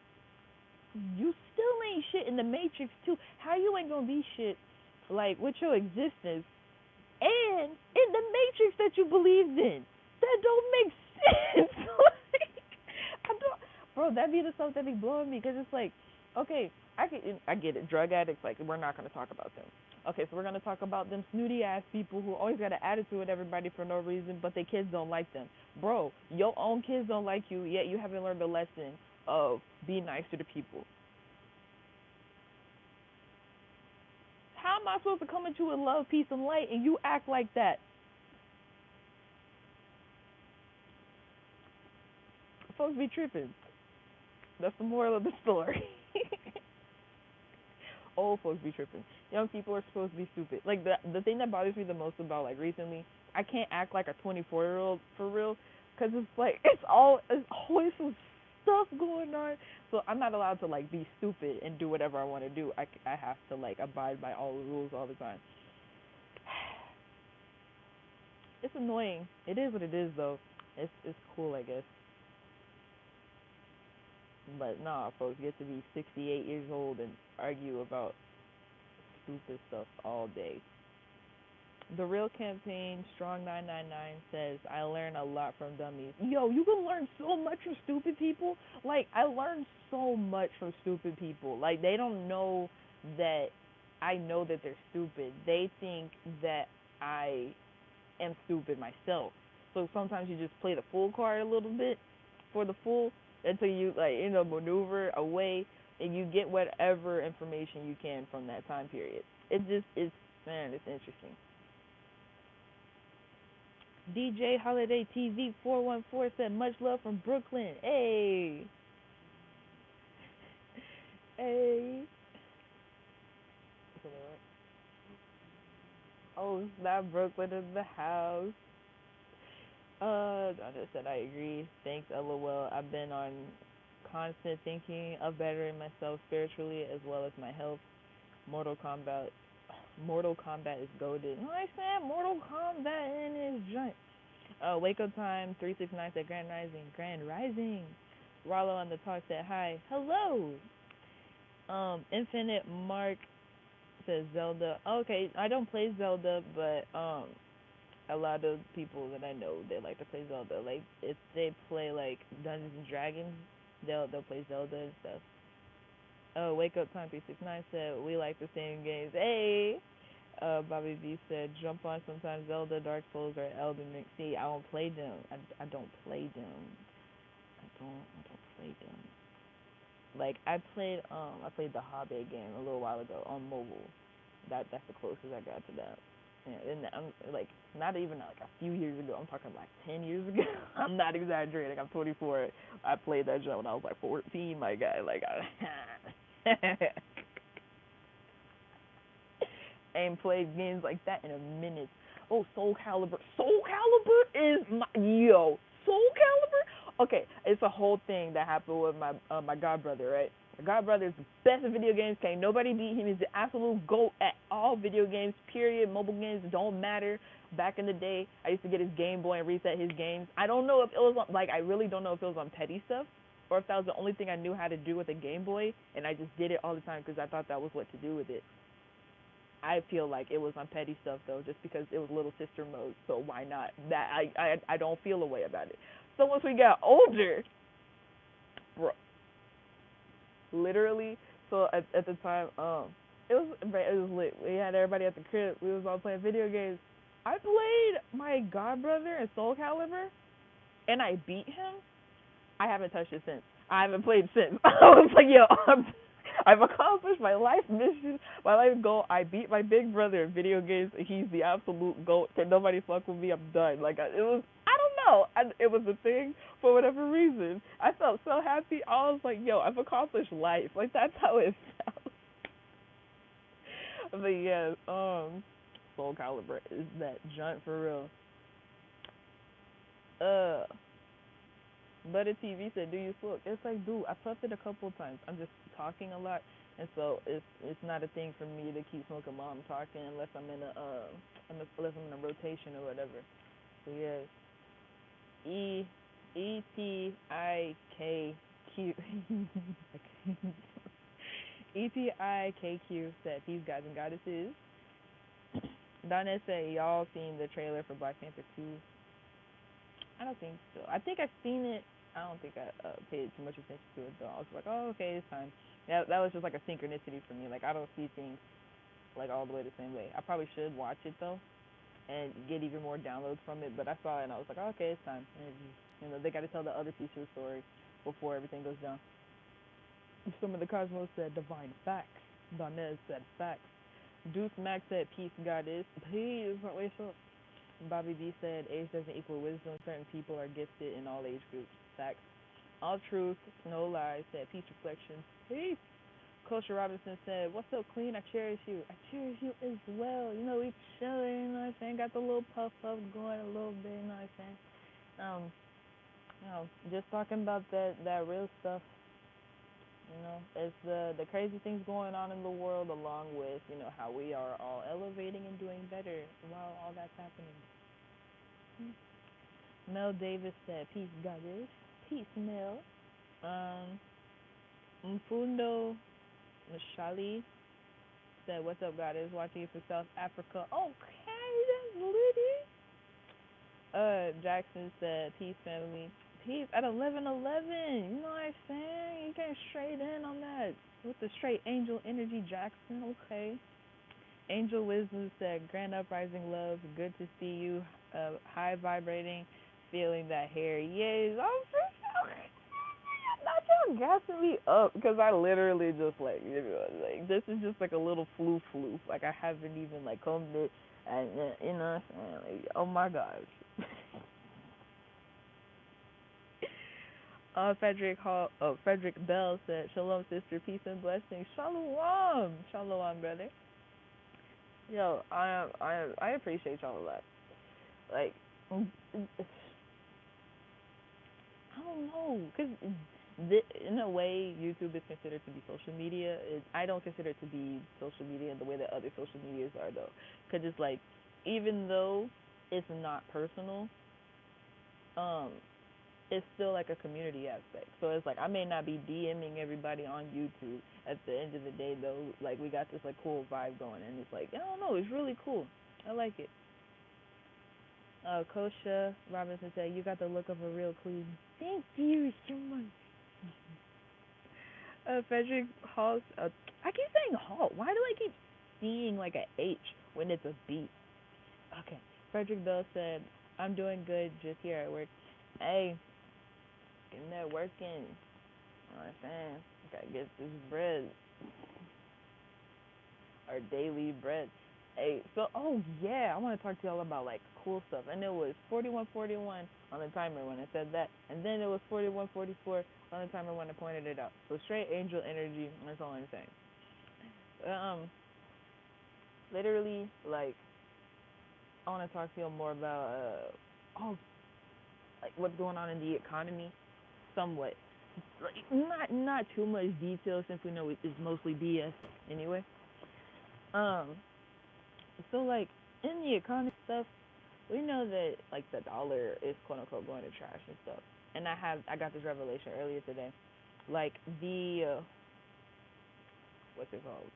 [SPEAKER 1] you still ain't shit in the Matrix too. How you ain't gonna be shit like with your existence and in the Matrix that you believed in? That don't make sense. Like, I don't, bro. That be the stuff that be blowing me because it's like, okay, I get it. Drug addicts, like we're not gonna talk about them. Okay, so we're gonna talk about them snooty ass people who always got an attitude with everybody for no reason, but their kids don't like them. Bro, your own kids don't like you, yet you haven't learned the lesson of be nice to the people. How am I supposed to come at you with love, peace, and light, and you act like that? Folks be tripping. That's the moral of the story. Old folks be tripping. Young people are supposed to be stupid. Like the thing that bothers me the most about like recently, I can't act like a 24-year-old for real, because it's like it's always some stuff going on. So I'm not allowed to like be stupid and do whatever I want to do. I have to like abide by all the rules all the time. It's annoying. It is what it is though. It's cool, I guess. But nah, folks get to be 68 years old and argue about stupid stuff all day. The Real Campaign Strong 999 says, I learn a lot from dummies. Yo, you can learn so much from stupid people. Like, I learned so much from stupid people. Like, they don't know that I know that they're stupid. They think that I am stupid myself. So sometimes you just play the fool card a little bit for the fool until you, like, maneuver away and you get whatever information you can from that time period. It's, man, it's interesting. DJ Holiday TV 414 said, much love from Brooklyn. Hey. Hey. Oh, snap, Brooklyn in the house. I just said I agree. Thanks, LOL. I've been on constant thinking of bettering myself spiritually as well as my health. Mortal Kombat. Mortal Kombat is goaded. No, I said Mortal Kombat in his joint. Wake up time 369 said Grand Rising. Grand Rising. Rollo on the talk said hi. Hello. Infinite Mark says Zelda. Okay, I don't play Zelda, but a lot of people that I know they like to play Zelda. Like if they play like Dungeons and Dragons, they'll play Zelda and stuff. Oh, Wake Up Time 369 said we like the same games. Hey. Bobby B said jump on sometimes Zelda, Dark Souls, or Elden Ring. See, I don't play them. I don't play them. I don't play them. Like I played the Hobby game a little while ago on mobile. That's the closest I got to that. And I'm like not even like a few years ago. I'm talking like 10 years ago. I'm not exaggerating. I'm 24. I played that joint when I was like 14. My guy, like I ain't played games like that in a minute. Oh, Soul Calibur. Soul Calibur is my Soul Calibur. Okay, it's a whole thing that happened with my god brother, right? My god brother is the best at video games. Can't nobody beat him. He's the absolute GOAT at all video games. Period. Mobile games don't matter. Back in the day, I used to get his Game Boy and reset his games. I don't know if it was on, like I really don't know if it was on petty stuff or if that was the only thing I knew how to do with a Game Boy, and I just did it all the time because I thought that was what to do with it. I feel like it was on petty stuff though, just because it was little sister mode. So why not? That I don't feel a way about it. So once we got older, bro, literally. So at the time, it was lit. We had everybody at the crib. We was all playing video games. I played my god brother in Soul Calibur, and I beat him. I haven't touched it since. I haven't played since. I was like, yo, I've accomplished my life mission, my life goal. I beat my big brother in video games. He's the absolute GOAT. Can nobody fuck with me? I'm done. Like, it was, I don't know. It was a thing for whatever reason. I felt so happy. I was like, yo, I've accomplished life. Like, that's how it felt. But yeah, Soul Calibur is that junk for real. Uh, Butter TV said, "Do you smoke?" It's like, dude, I puffed it a couple of times. I'm just talking a lot, and so it's not a thing for me to keep smoking while I'm talking unless I'm in a rotation or whatever. So yeah, ETIKQ ETIKQ said, "Peace, guys and goddesses." Donna said, "Y'all seen the trailer for Black Panther 2?" I don't think so. I think I've seen it. I don't think I paid too much attention to it though. I was like, oh, okay, it's time. Yeah, that was just like a synchronicity for me. Like I don't see things like all the way the same way. I probably should watch it though and get even more downloads from it. But I saw it and I was like, oh, okay, it's time. And they got to tell the other piece of the story before everything goes down. Some of the Cosmos said divine facts. Donez said facts. Deuce Max said peace, goddess. Peace. Wait, so Bobby B said, age doesn't equal wisdom. Certain people are gifted in all age groups. Facts. All truth, no lies, said peace reflection. Peace. Kosher Robinson said, what's up, Queen? I cherish you. I cherish you as well. We chilling, you know what I'm saying? Got the little puff up going a little bit, you know what I'm saying? Just talking about that real stuff. It's the crazy things going on in the world, along with how we are all elevating and doing better while all that's happening. Mel Davis said, "Peace, goddess. Peace, Mel." Fundo Mashali said, "What's up, goddess? Watching you from South Africa." Okay, that's litty. Jackson said, "Peace, family. Peace at 11:11. You know what I'm saying? You came straight in on that with the straight angel energy, Jackson. Okay." Angel Wisdom said, "Grand uprising, love. Good to see you. High vibrating, feeling that hair. Yes, I'm so not y'all gassing me up because I literally just like like this is just like a little floof. Like I haven't even like combed it, and you know what I'm saying? Like, oh my gosh." Frederick Bell said, "Shalom, sister. Peace and blessings. Shalom, shalom, brother. Yo, I appreciate y'all a lot. Like, I don't know, cause in a way, YouTube is considered to be social media. I don't consider it to be social media in the way that other social medias are, though, cause it's like, even though it's not personal, um, it's still like a community aspect. So it's like I may not be DMing everybody on YouTube. At the end of the day, though, like we got this like cool vibe going, and it's like I don't know, it's really cool. I like it. Kosha Robinson said, "You got the look of a real queen." Thank you so much. Frederick Hall. I keep saying Hall. Why do I keep seeing like a H when it's a B? Okay. Frederick Bell said, "I'm doing good just here at work." Hey, getting there working. You know what I'm saying? Gotta get this bread, our daily bread. Hey, so yeah, I want to talk to y'all about like cool stuff. And it was 4141 on the timer when I said that, and then it was 4144 on the timer when I pointed it out. So straight angel energy. That's all I'm saying. Um, literally, like I want to talk to you more about like what's going on in the economy, somewhat. Like not too much detail since we know it's mostly BS anyway. Um, so like in the economy stuff, we know that like the dollar is quote unquote going to trash and stuff. And I got this revelation earlier today. Like what's it called?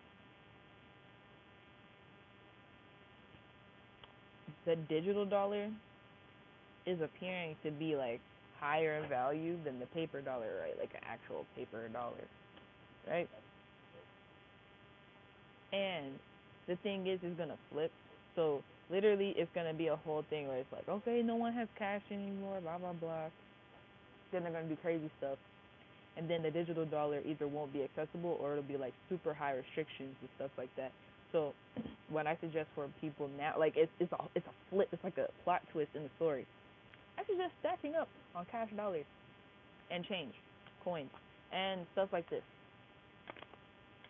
[SPEAKER 1] The digital dollar is appearing to be like higher in value than the paper dollar, right? Like an actual paper dollar, right? And the thing is, it's gonna flip. So literally, it's gonna be a whole thing where it's like, okay, no one has cash anymore, blah blah blah. Then they're gonna do crazy stuff, and then the digital dollar either won't be accessible or it'll be like super high restrictions and stuff like that. So what I suggest for people now, like it's a flip, it's like a plot twist in the story. I suggest stacking up on cash dollars and change, coins, and stuff like this.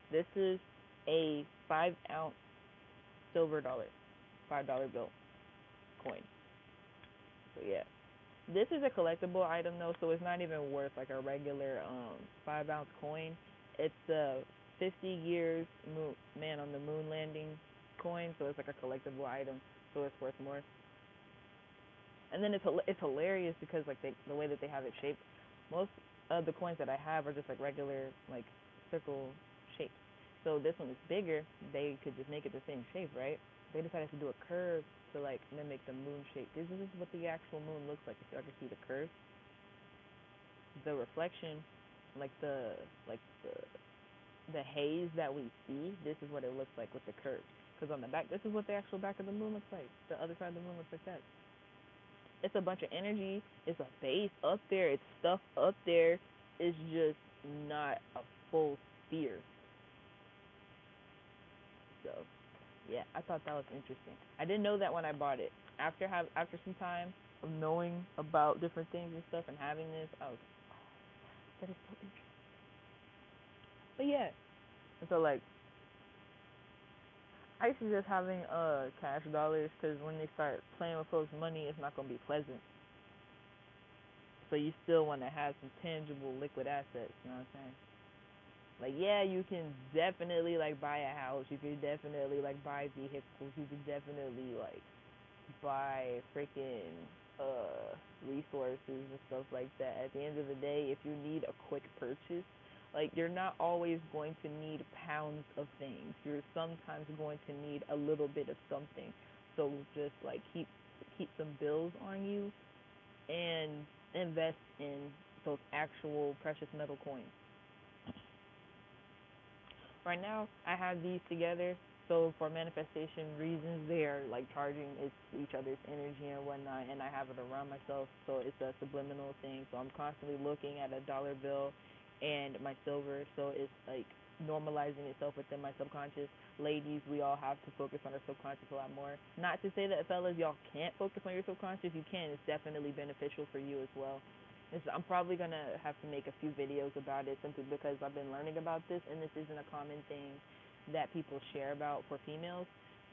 [SPEAKER 1] This is a 5 ounce silver dollar, $5 bill coin. So yeah, this is a collectible item though, so it's not even worth like a regular 5 ounce coin. It's a 50 years man on the moon landing coin, so it's like a collectible item, so it's worth more. And then it's hilarious because like the way that they have it shaped, most of the coins that I have are just like regular like circle shapes. So this one is bigger. They could just make it the same shape, right? They decided to do a curve to like mimic the moon shape. This is what the actual moon looks like. If y'all can see the curve, the reflection, like the haze that we see. This is what it looks like with the curve. Because on the back, this is what the actual back of the moon looks like. The other side of the moon looks like that. It's a bunch of energy. It's a base up there. It's stuff up there. It's just not a full sphere. So yeah, I thought that was interesting. I didn't know that when I bought it. After some time of knowing about different things and stuff and having this, I was that is so interesting. But yeah, and so like I used to just having cash dollars because when they start playing with folks' money, it's not gonna be pleasant. So you still want to have some tangible liquid assets. You know what I'm saying? Like yeah, you can definitely like buy a house. You can definitely like buy vehicles. You can definitely like buy freaking resources and stuff like that. At the end of the day, if you need a quick purchase, Like, you're not always going to need pounds of things. You're sometimes going to need a little bit of something. So just like keep some bills on you and invest in those actual precious metal coins. Right now, I have these together. So for manifestation reasons, they are like charging each other's energy and whatnot, and I have it around myself, so it's a subliminal thing. So I'm constantly looking at a dollar bill and my silver, so it's like normalizing itself within my subconscious. Ladies, we all have to focus on our subconscious a lot more. Not to say that fellas, y'all can't focus on your subconscious. You can. It's definitely beneficial for you as well. I'm probably gonna have to make a few videos about it simply because I've been learning about this, and this isn't a common thing that people share about for females.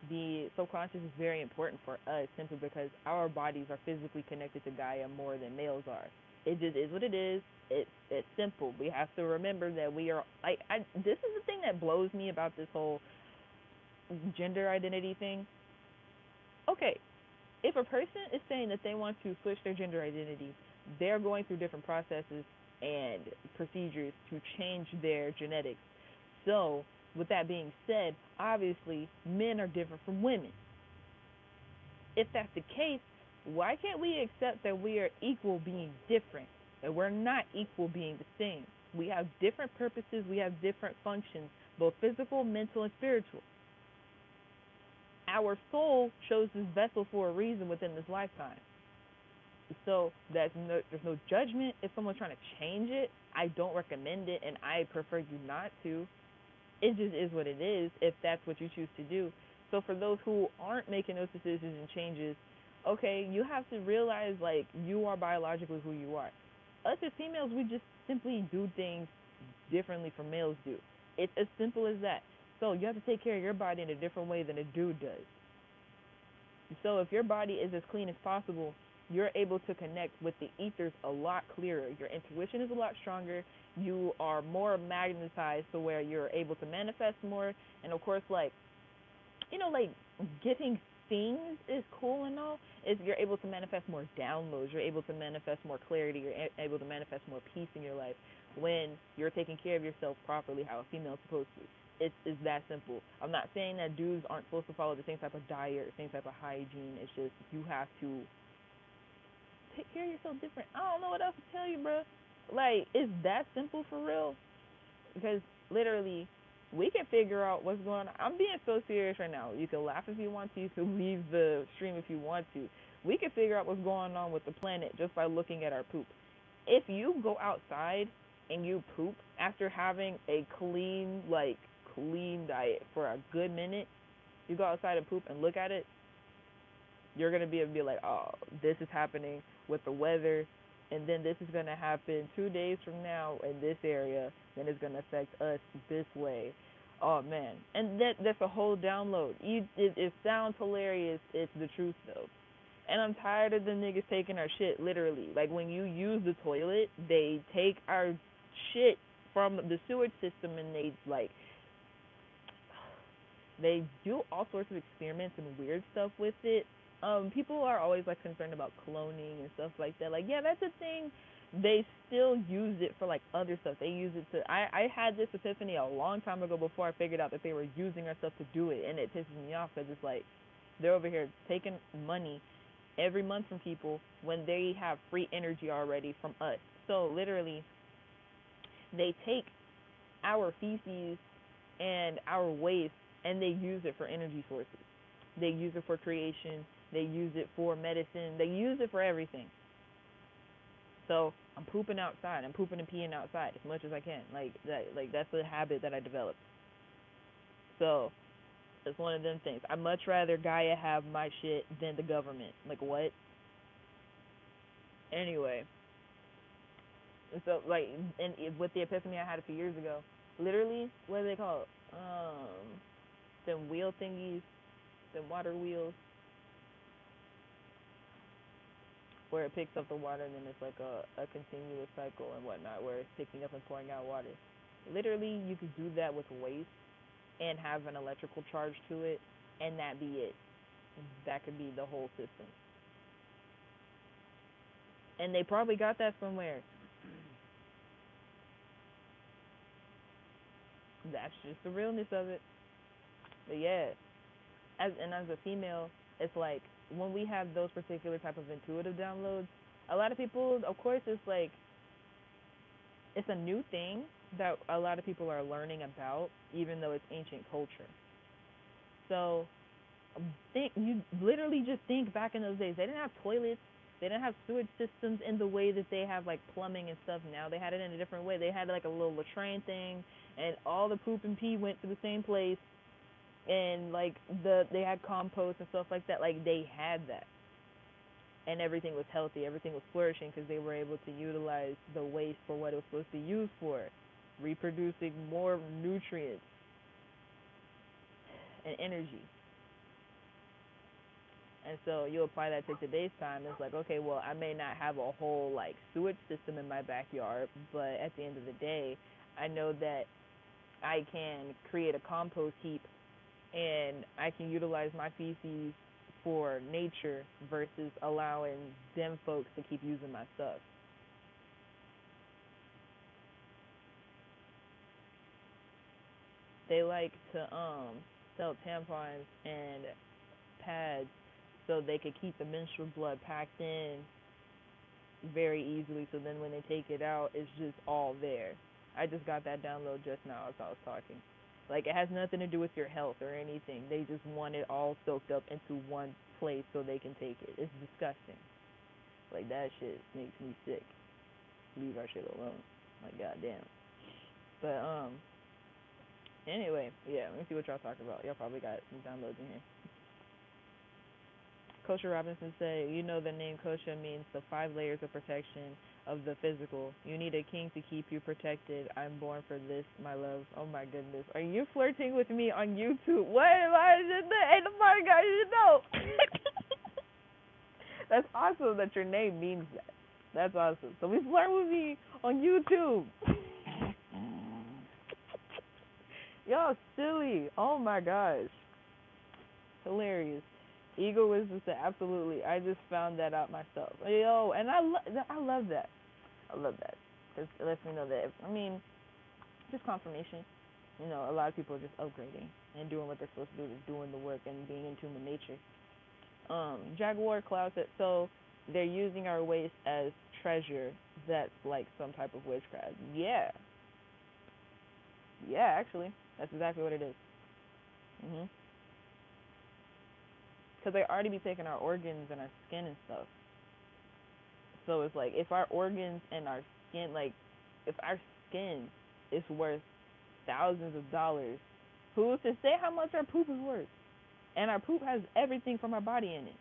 [SPEAKER 1] The subconscious is very important for us simply because our bodies are physically connected to Gaia more than males are. It just is what it is. It's simple. We have to remember that we are. This is the thing that blows me about this whole gender identity thing. Okay, if a person is saying that they want to switch their gender identity, they're going through different processes and procedures to change their genetics. So, with that being said, obviously, men are different from women. If that's the case, why can't we accept that we are equal being different? And we're not equal being the same. We have different purposes, we have different functions, both physical, mental, and spiritual. Our soul chose this vessel for a reason within this lifetime. So there's no judgment if someone's trying to change it. I don't recommend it, and I prefer you not to. It just is what it is if that's what you choose to do. So for those who aren't making those decisions and changes, okay, you have to realize, like, you are biologically who you are. Us as females, we just simply do things differently from males do. It's as simple as that. So you have to take care of your body in a different way than a dude does. So if your body is as clean as possible, you're able to connect with the ethers a lot clearer. Your intuition is a lot stronger. You are more magnetized to where you're able to manifest more. And of course, like, like getting things is cool and all. Is you're able to manifest more downloads. You're able to manifest more clarity. You're able to manifest more peace in your life when you're taking care of yourself properly, how a female's supposed to. It's that simple. I'm not saying that dudes aren't supposed to follow the same type of diet or same type of hygiene. It's just you have to take care of yourself different. I don't know what else to tell you, bro. Like, it's that simple for real. Because literally, we can figure out what's going on. I'm being so serious right now. You can laugh if you want to. You can leave the stream if you want to. We can figure out what's going on with the planet just by looking at our poop. If you go outside and you poop after having a clean diet for a good minute, you go outside and poop and look at it, you're going to be able to be like, oh, this is happening with the weather, and then this is going to happen 2 days from now in this area, then it's going to affect us this way. Oh, man. And that's a whole download. It sounds hilarious. It's the truth, though. And I'm tired of the niggas taking our shit, literally. Like, when you use the toilet, they take our shit from the sewage system, and they do all sorts of experiments and weird stuff with it. People are always like concerned about cloning and stuff like that. Like, yeah, that's a thing. They still use it for like other stuff. They use it to. I had this epiphany a long time ago before I figured out that they were using our stuff to do it, and it pisses me off because it's like they're over here taking money every month from people when they have free energy already from us. So literally, they take our feces and our waste and they use it for energy sources. They use it for creation. They use it for medicine. They use it for everything. So I'm pooping outside. I'm pooping and peeing outside as much as I can. Like that's a habit that I developed. So it's one of them things. I'd much rather Gaia have my shit than the government. Like, what? Anyway. So like, and with the epiphany I had a few years ago, literally, what do they call it? Them wheel thingies, them water wheels, where it picks up the water and then it's like a continuous cycle and whatnot, where it's picking up and pouring out water. Literally, you could do that with waste and have an electrical charge to it, and that be it. That could be the whole system. And they probably got that somewhere. That's just the realness of it. But yeah, as a female, it's like when we have those particular type of intuitive downloads, a lot of people, of course, it's like it's a new thing that a lot of people are learning about, even though it's ancient culture. So think you literally just think back in those days. They didn't have toilets. They didn't have sewage systems in the way that they have like plumbing and stuff now. They had it in a different way. They had like a little latrine thing, and all the poop and pee went to the same place. And like they had compost and stuff like that. Like they had that, and everything was healthy. Everything was flourishing because they were able to utilize the waste for what it was supposed to be used for, reproducing more nutrients and energy. And so you apply that to today's time. It's like, okay, well, I may not have a whole like sewage system in my backyard, but at the end of the day, I know that I can create a compost heap and I can utilize my feces for nature versus allowing them folks to keep using my stuff. They like to sell tampons and pads so they could keep the menstrual blood packed in very easily, so then when they take it out, it's just all there. I just got that download just now as I was talking. Like, it has nothing to do with your health or anything. They just want it all soaked up into one place so they can take it. It's disgusting. Like, that shit makes me sick. Leave our shit alone. Like, goddamn. But, anyway, yeah, let me see what y'all talking about. Y'all probably got some downloads in here. Kosha Robinson said, you know the name Kosha means the 5 layers of protection of the physical. You need a king to keep you protected. I'm born for this, my love. Oh my goodness. Are you flirting with me on YouTube? What am I in the ain't nobody got you know? That's awesome that your name means that. That's awesome. So we flirt with me on YouTube. Y'all silly. Oh my gosh. Hilarious. Egoism said, absolutely. I just found that out myself. Yo, and I love that. I love that. Because it lets me know that, I mean, just confirmation. You know, a lot of people are just upgrading and doing what they're supposed to do, just doing the work and being in tune with nature. Jaguar Cloud said, so they're using our waste as treasure. That's like some type of witchcraft. Yeah. Yeah, actually. That's exactly what it is. Mhm. Because they already be taking our organs and our skin and stuff. So it's like if our organs and our skin, like if our skin is worth thousands of dollars, who's to say how much our poop is worth? And our poop has everything from our body in it.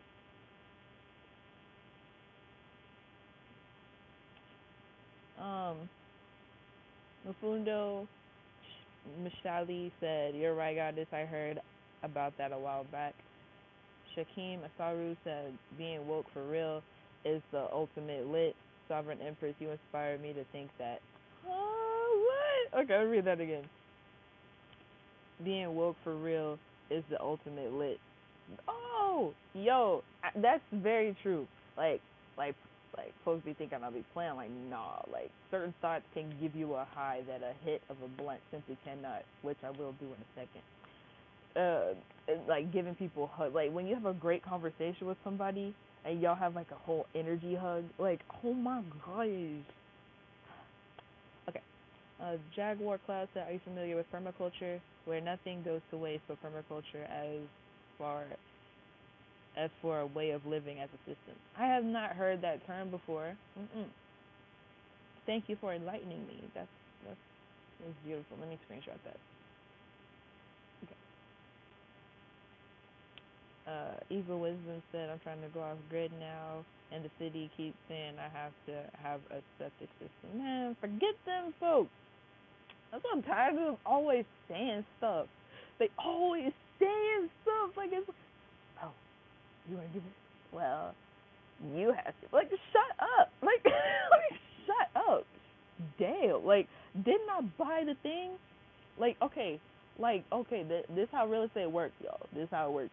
[SPEAKER 1] Mufundo Mishali said, you're right, Goddess. I heard about that a while back. Shakim Asaru said, being woke for real is the ultimate lit. Sovereign Empress, you inspired me to think that. Oh, what? Okay, I'll read that again. Being woke for real is the ultimate lit. Oh, yo, that's very true. Like, like, like, folks be thinking I'll be playing. Like, nah. Like, certain thoughts can give you a high that a hit of a blunt simply cannot, which I will do in a second. Like giving people hug. Like when you have a great conversation with somebody and y'all have like a whole energy hug. Like, oh my gosh. Okay. Jaguar Cloud said, are you familiar with permaculture, where nothing goes to waste, but permaculture far as for a way of living as a system? I have not heard that term before. Mm-mm. Thank you for enlightening me. That's beautiful. Let me screenshot that. Eva Wisdom said, I'm trying to go off grid now, and the city keeps saying I have to have a septic system. Man, forget them folks. That's what I'm tired of them always saying stuff. They always saying stuff like it's, oh, you want to do this? Well, you have to. Like, shut up. Like, shut up. Damn. Like, didn't I buy the thing? Okay, this how real estate works, y'all. This how it works.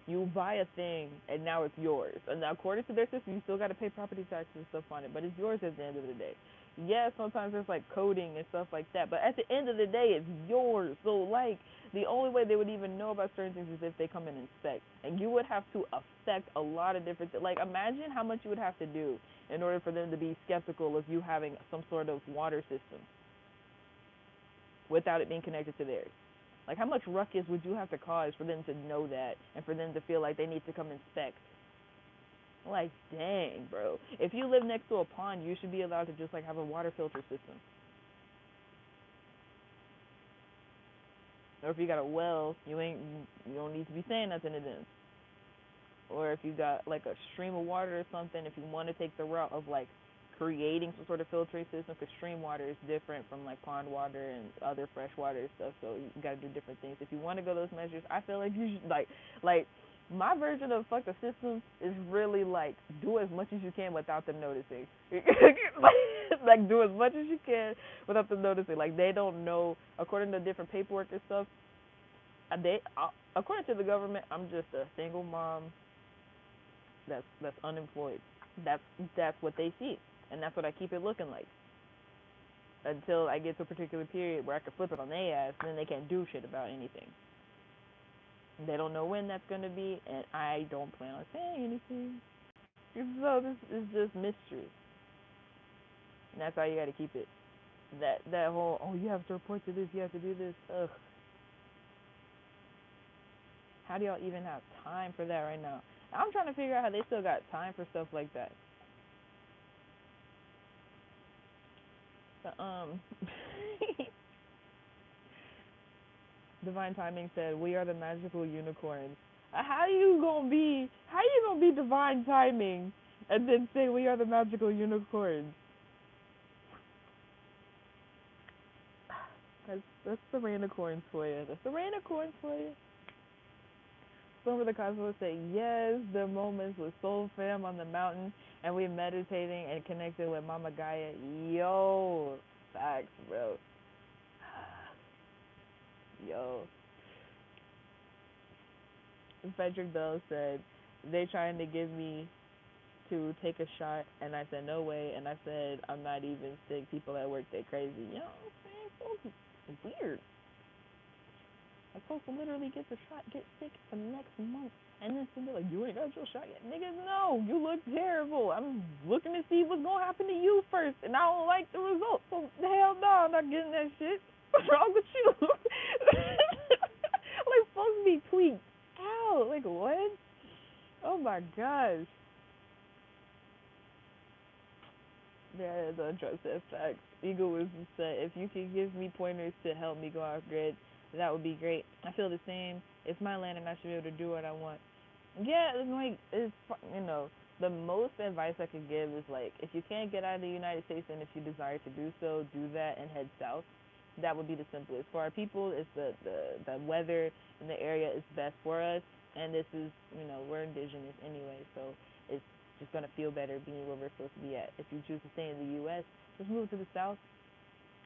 [SPEAKER 1] You buy a thing and now it's yours. And now, according to their system, you still got to pay property taxes and stuff on it, but it's yours at the end of the day. Yeah, sometimes there's like coding and stuff like that, but at the end of the day, it's yours. So like, the only way they would even know about certain things is if they come and inspect, and you would have to affect a lot of different. Like, imagine how much you would have to do in order for them to be skeptical of you having some sort of water system without it being connected to theirs. Like, how much ruckus would you have to cause for them to know that and for them to feel like they need to come inspect? Like, dang, bro. If you live next to a pond, you should be allowed to just like have a water filter system. Or if you got a well, you don't need to be saying nothing to them. Or if you got like a stream of water or something, if you want to take the route of like creating some sort of filtering system, because stream water is different from like pond water and other fresh water and stuff, so you got to do different things. If you want to go those measures, I feel like you should like my version of fuck the system is really like do as much as you can without them noticing. Like do as much as you can without them noticing. Like they don't know according to different paperwork and stuff. They according to the government, I'm just a single mom that's unemployed. That's that's what they see, and that's what I keep it looking like until I get to a particular period where I can flip it on their ass, and then they can't do shit about anything. They don't know when that's gonna be, and I don't plan on saying anything. So this is just mystery, and that's how you got to keep it. That whole you have to report to this, you have to do this. Ugh. How do y'all even have time for that right now? I'm trying to figure out how they still got time for stuff like that. But, Divine Timing said, "We are the magical unicorns." How you gonna be Divine Timing and then say we are the magical unicorns? That's the rainicorns for you. That's the rainicorns for you. Some of the cosmos say, yes, the moments with Soul Fam on the mountain and we meditating and connected with Mama Gaia. Yo, facts, bro. Yo. Frederick Bell said, they trying to give me to take a shot, and I said, no way, and I said, I'm not even sick. People at work, they crazy. You know what I'm saying? Folks is weird. Like, folks will literally get the shot, get sick the next month, and then be like, you ain't got your shot yet. Niggas, no, you look terrible. I'm looking to see what's going to happen to you first, and I don't like the results, so hell no, I'm not getting that shit. What's wrong with you? Like, folks be tweaked out. Like, what? Oh, my gosh. Yeah, don't trust that fact. Eagle Wisdom said, if you could give me pointers to help me go off grid, that would be great. I feel the same. It's my land and I should be able to do what I want. Yeah, it's like, the most advice I could give is like, if you can't get out of the United States and if you desire to do so, do that and head south. That would be the simplest. For our people, it's the weather in the area is best for us, and this is, we're indigenous anyway, so it's just going to feel better being where we're supposed to be at. If you choose to stay in the U.S., just move to the south,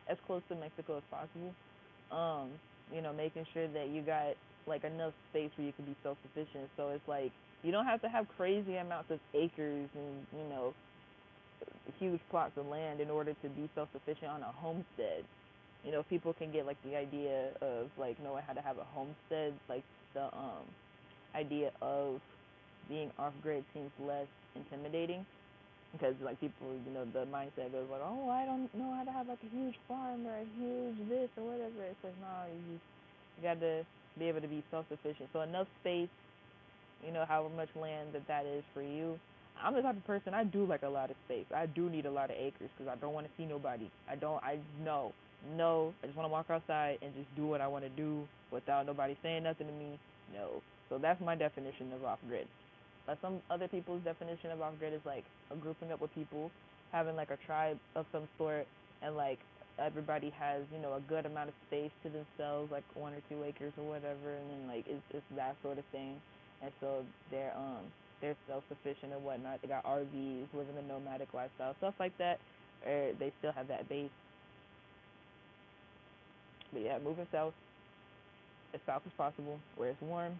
[SPEAKER 1] as close to Mexico as possible. Making sure that you got like enough space where you can be self-sufficient. So it's like you don't have to have crazy amounts of acres and huge plots of land in order to be self-sufficient on a homestead. People can get like the idea of like knowing how to have a homestead, like the idea of being off grid seems less intimidating because like people, the mindset goes like, oh, I don't know how to have like a huge farm or a huge this or whatever. It's like, no, you got to be able to be self-sufficient. So enough space, however much land that is for you. I'm the type of person, I do like a lot of space. I do need a lot of acres because I don't want to see nobody. I just want to walk outside and just do what I want to do without nobody saying nothing to me. No. So that's my definition of off-grid. Some other people's definition of off-grid is like a grouping up with people, having like a tribe of some sort, and like everybody has, a good amount of space to themselves, like 1 or 2 acres or whatever, and then like it's that sort of thing. And so they're self-sufficient and whatnot. They got RVs, living the nomadic lifestyle, stuff like that. Or they still have that base. But yeah, moving south as south as possible, where it's warm,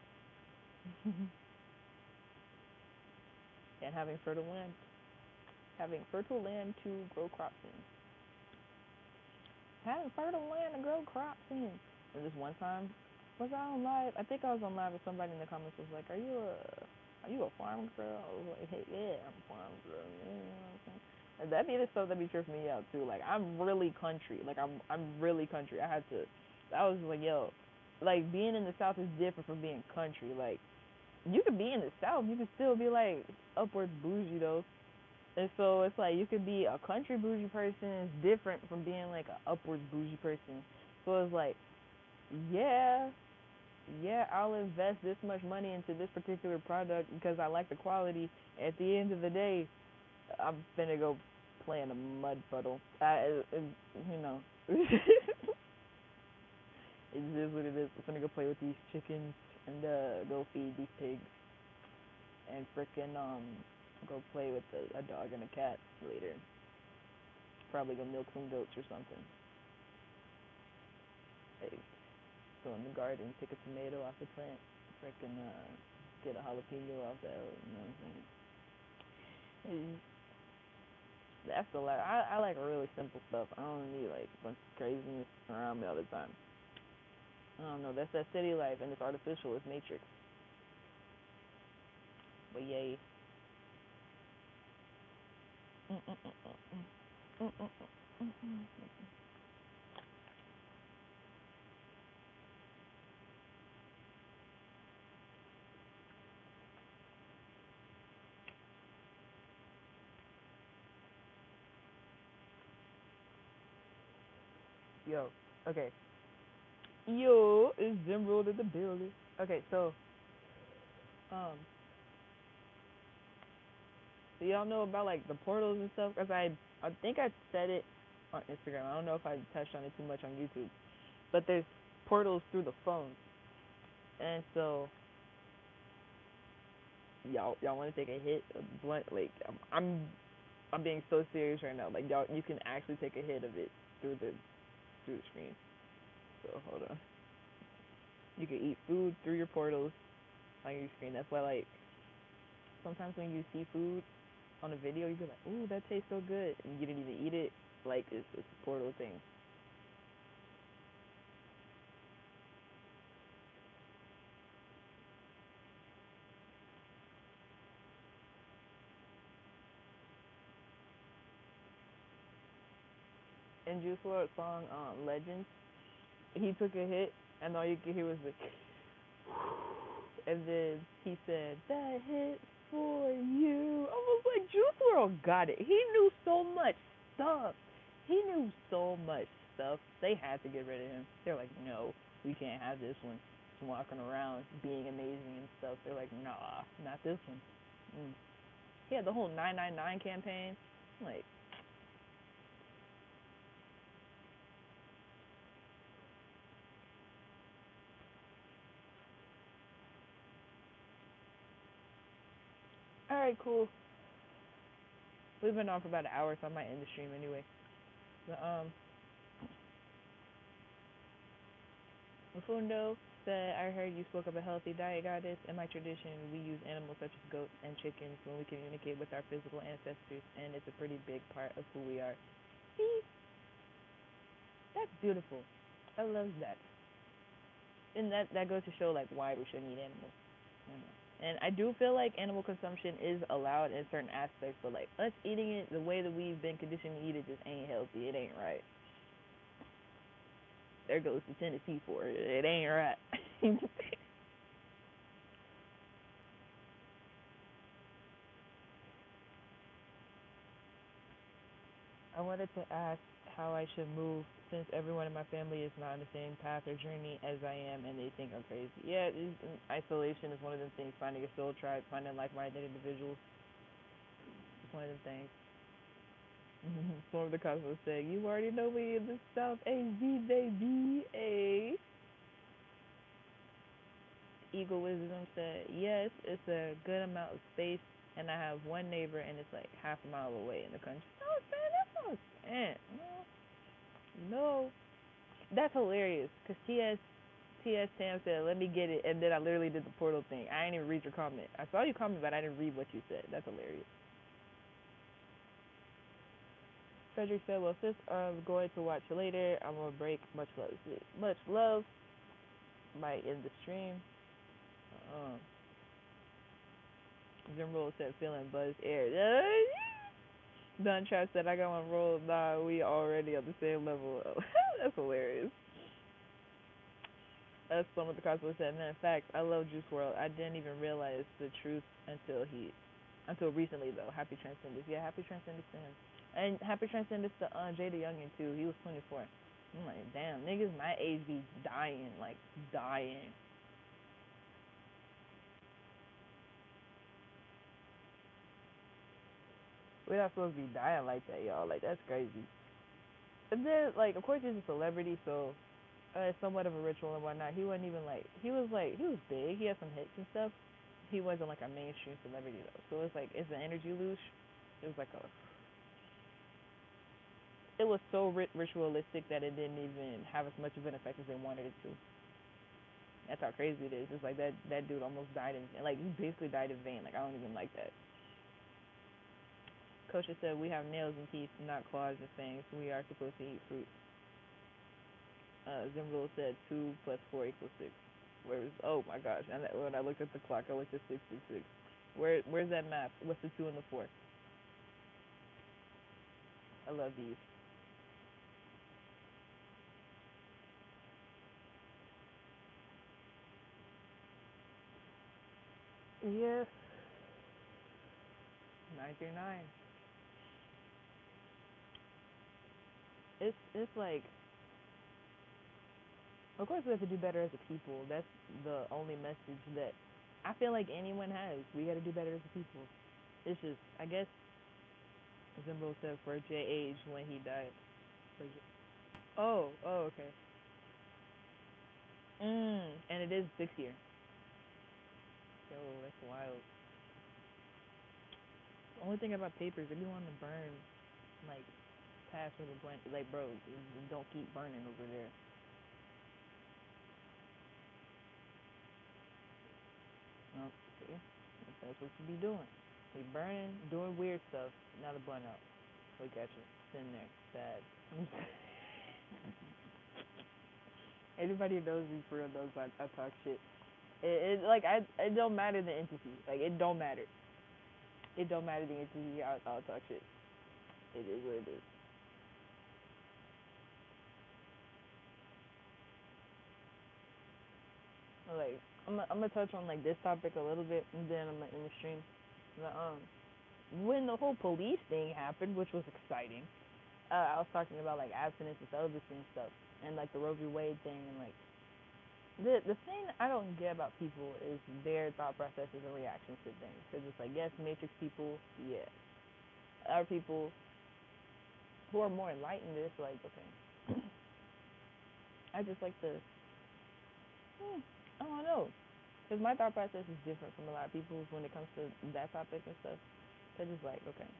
[SPEAKER 1] and having fertile land to grow crops in. having fertile land to grow crops in. And this one time, was I on live? I think I was on live, and somebody in the comments was like, are you a farm girl?" I was like, "Hey, yeah, I'm a farm girl." Yeah, you know what I'm saying? And that be the stuff that be tripping me out too. Like I'm really country. Like I'm really country. I was like, yo, like being in the South is different from being country. Like you could be in the South, you could still be like upwards bougie though. And so it's like you could be a country bougie person is different from being like a upwards bougie person. So it's like, yeah, yeah, I'll invest this much money into this particular product because I like the quality. At the end of the day, I'm finna go play in a mud puddle. You know, it is what it is. I'm finna go play with these chickens and go feed these pigs and frickin' go play with a dog and a cat later. Probably go milk some goats or something. Hey, go in the garden, pick a tomato off the plant, frickin' get a jalapeno off that. You know what I'm saying? That's the like I like really simple stuff. I don't need like a bunch of craziness around me all the time. I don't know. That's that city life, and it's artificial. It's matrix. But yay. Yo. Okay. Yo, it's Jim Roll in the building. Okay, um, so y'all know about like the portals and stuff? Cause I think I said it on Instagram. I don't know if I touched on it too much on YouTube, but there's portals through the phone, and so y'all want to take a hit? Blunt, like I'm being so serious right now. Like y'all, you can actually take a hit of it through the screen. So hold on. You can eat food through your portals on your screen. That's why like sometimes when you see food on a video, you be like, "Ooh, that tastes so good," and you didn't even eat it. Like it's a portal thing. In Juice WRLD's song Legends, he took a hit, and all you could hear was the, and then he said, "That hit for you." I was like, Juice WRLD got it. He knew so much stuff. He knew so much stuff. They had to get rid of him. They're like, "No, we can't have this one. He's walking around being amazing and stuff." They're like, "Nah, not this one." Mm. He had the whole 999 campaign. Like, all right, cool. We've been on for about an hour, so I might end the stream anyway. But, Mufundo said, "I heard you spoke of a healthy diet, goddess. In my tradition, we use animals such as goats and chickens when we communicate with our physical ancestors, and it's a pretty big part of who we are." See, that's beautiful. I love that. And that goes to show, like, why we shouldn't eat animals. You know? And I do feel like animal consumption is allowed in certain aspects, but, like, us eating it the way that we've been conditioned to eat it just ain't healthy. It ain't right. There goes the Tennessee for it. It ain't right. I wanted to ask how I should move since everyone in my family is not on the same path or journey as I am and they think I'm crazy. Yeah, isolation is one of them things. Finding a soul tribe, finding like-minded individuals. It's one of them things. Some of the cosmos say, "You already know me in the South AZ, baby." A Eagle Wisdom said, "Yes, it's a good amount of space, and I have one neighbor, and it's like half a mile away in the country." Oh, man, that's not man. No, that's hilarious. Cause TS Tam said, "Let me get it," and then I literally did the portal thing. I didn't even read your comment. I saw you comment, but I didn't read what you said. That's hilarious. Frederick said, "Well, sis, I'm going to watch later. I'm gonna break. Much love, sis. Much love. Might end the stream." Um, Jim Roll said, "Feeling buzzed air." Don Trap said, "I got one roll. Nah, we already on the same level." That's hilarious. That's some of the cosplay said, "Man, facts. I love Juice World. I didn't even realize the truth until recently though. Happy Transcendence. Yeah, happy Transcendence to him, and happy Transcendence to Jada Youngin too. He was 24. I'm like, damn, niggas my age be dying, like dying. We're not supposed to be dying like that, y'all. Like that's crazy. And then, like, of course, he's a celebrity, so it's somewhat of a ritual and whatnot. He wasn't even he was big. He had some hits and stuff. He wasn't like a mainstream celebrity though. So it's like it's an energy luge. It was like a it was so ritualistic that it didn't even have as much of an effect as they wanted it to. That's how crazy it is. It's like that dude almost died in like he basically died in vain. Like I don't even like that. Kosha said we have nails and teeth, not claws and fangs. We are supposed to eat fruit. Zimrul said 2 + 4 = 6. Oh my gosh! And when I looked at the clock, I looked at 666. Where's that math? What's the 2 and the 4? I love these. Yeah, 9 through 9. It's like, of course we have to do better as a people. That's the only message that I feel like anyone has. We got to do better as a people. It's just, I guess, Zimbo said for J age when he died. Oh, okay. And it is 6 year. Yo, that's wild. The only thing about papers, if you want to burn, like, past with a blank, like, bro, don't keep burning over there. Oh, see? That's what you be doing. You burning, doing weird stuff, not a blunt out. Look at you, sitting there, sad. Anybody who knows me for real knows I talk shit. It don't matter the entity. Like it don't matter. It don't matter the entity. I'll talk shit. It is what it is. Like I'm gonna touch on like this topic a little bit, and then I'm gonna end the stream. But, when the whole police thing happened, which was exciting, I was talking about like abstinence and celibacy and stuff, and like the Roe v. Wade thing, and like the thing I don't get about people is their thought processes and reactions to things. Because it's like, yes, Matrix people, yeah. Our people who are more enlightened, it's like, okay, I just like to, I don't know. Because my thought process is different from a lot of people's when it comes to that topic and stuff. They're just like, okay.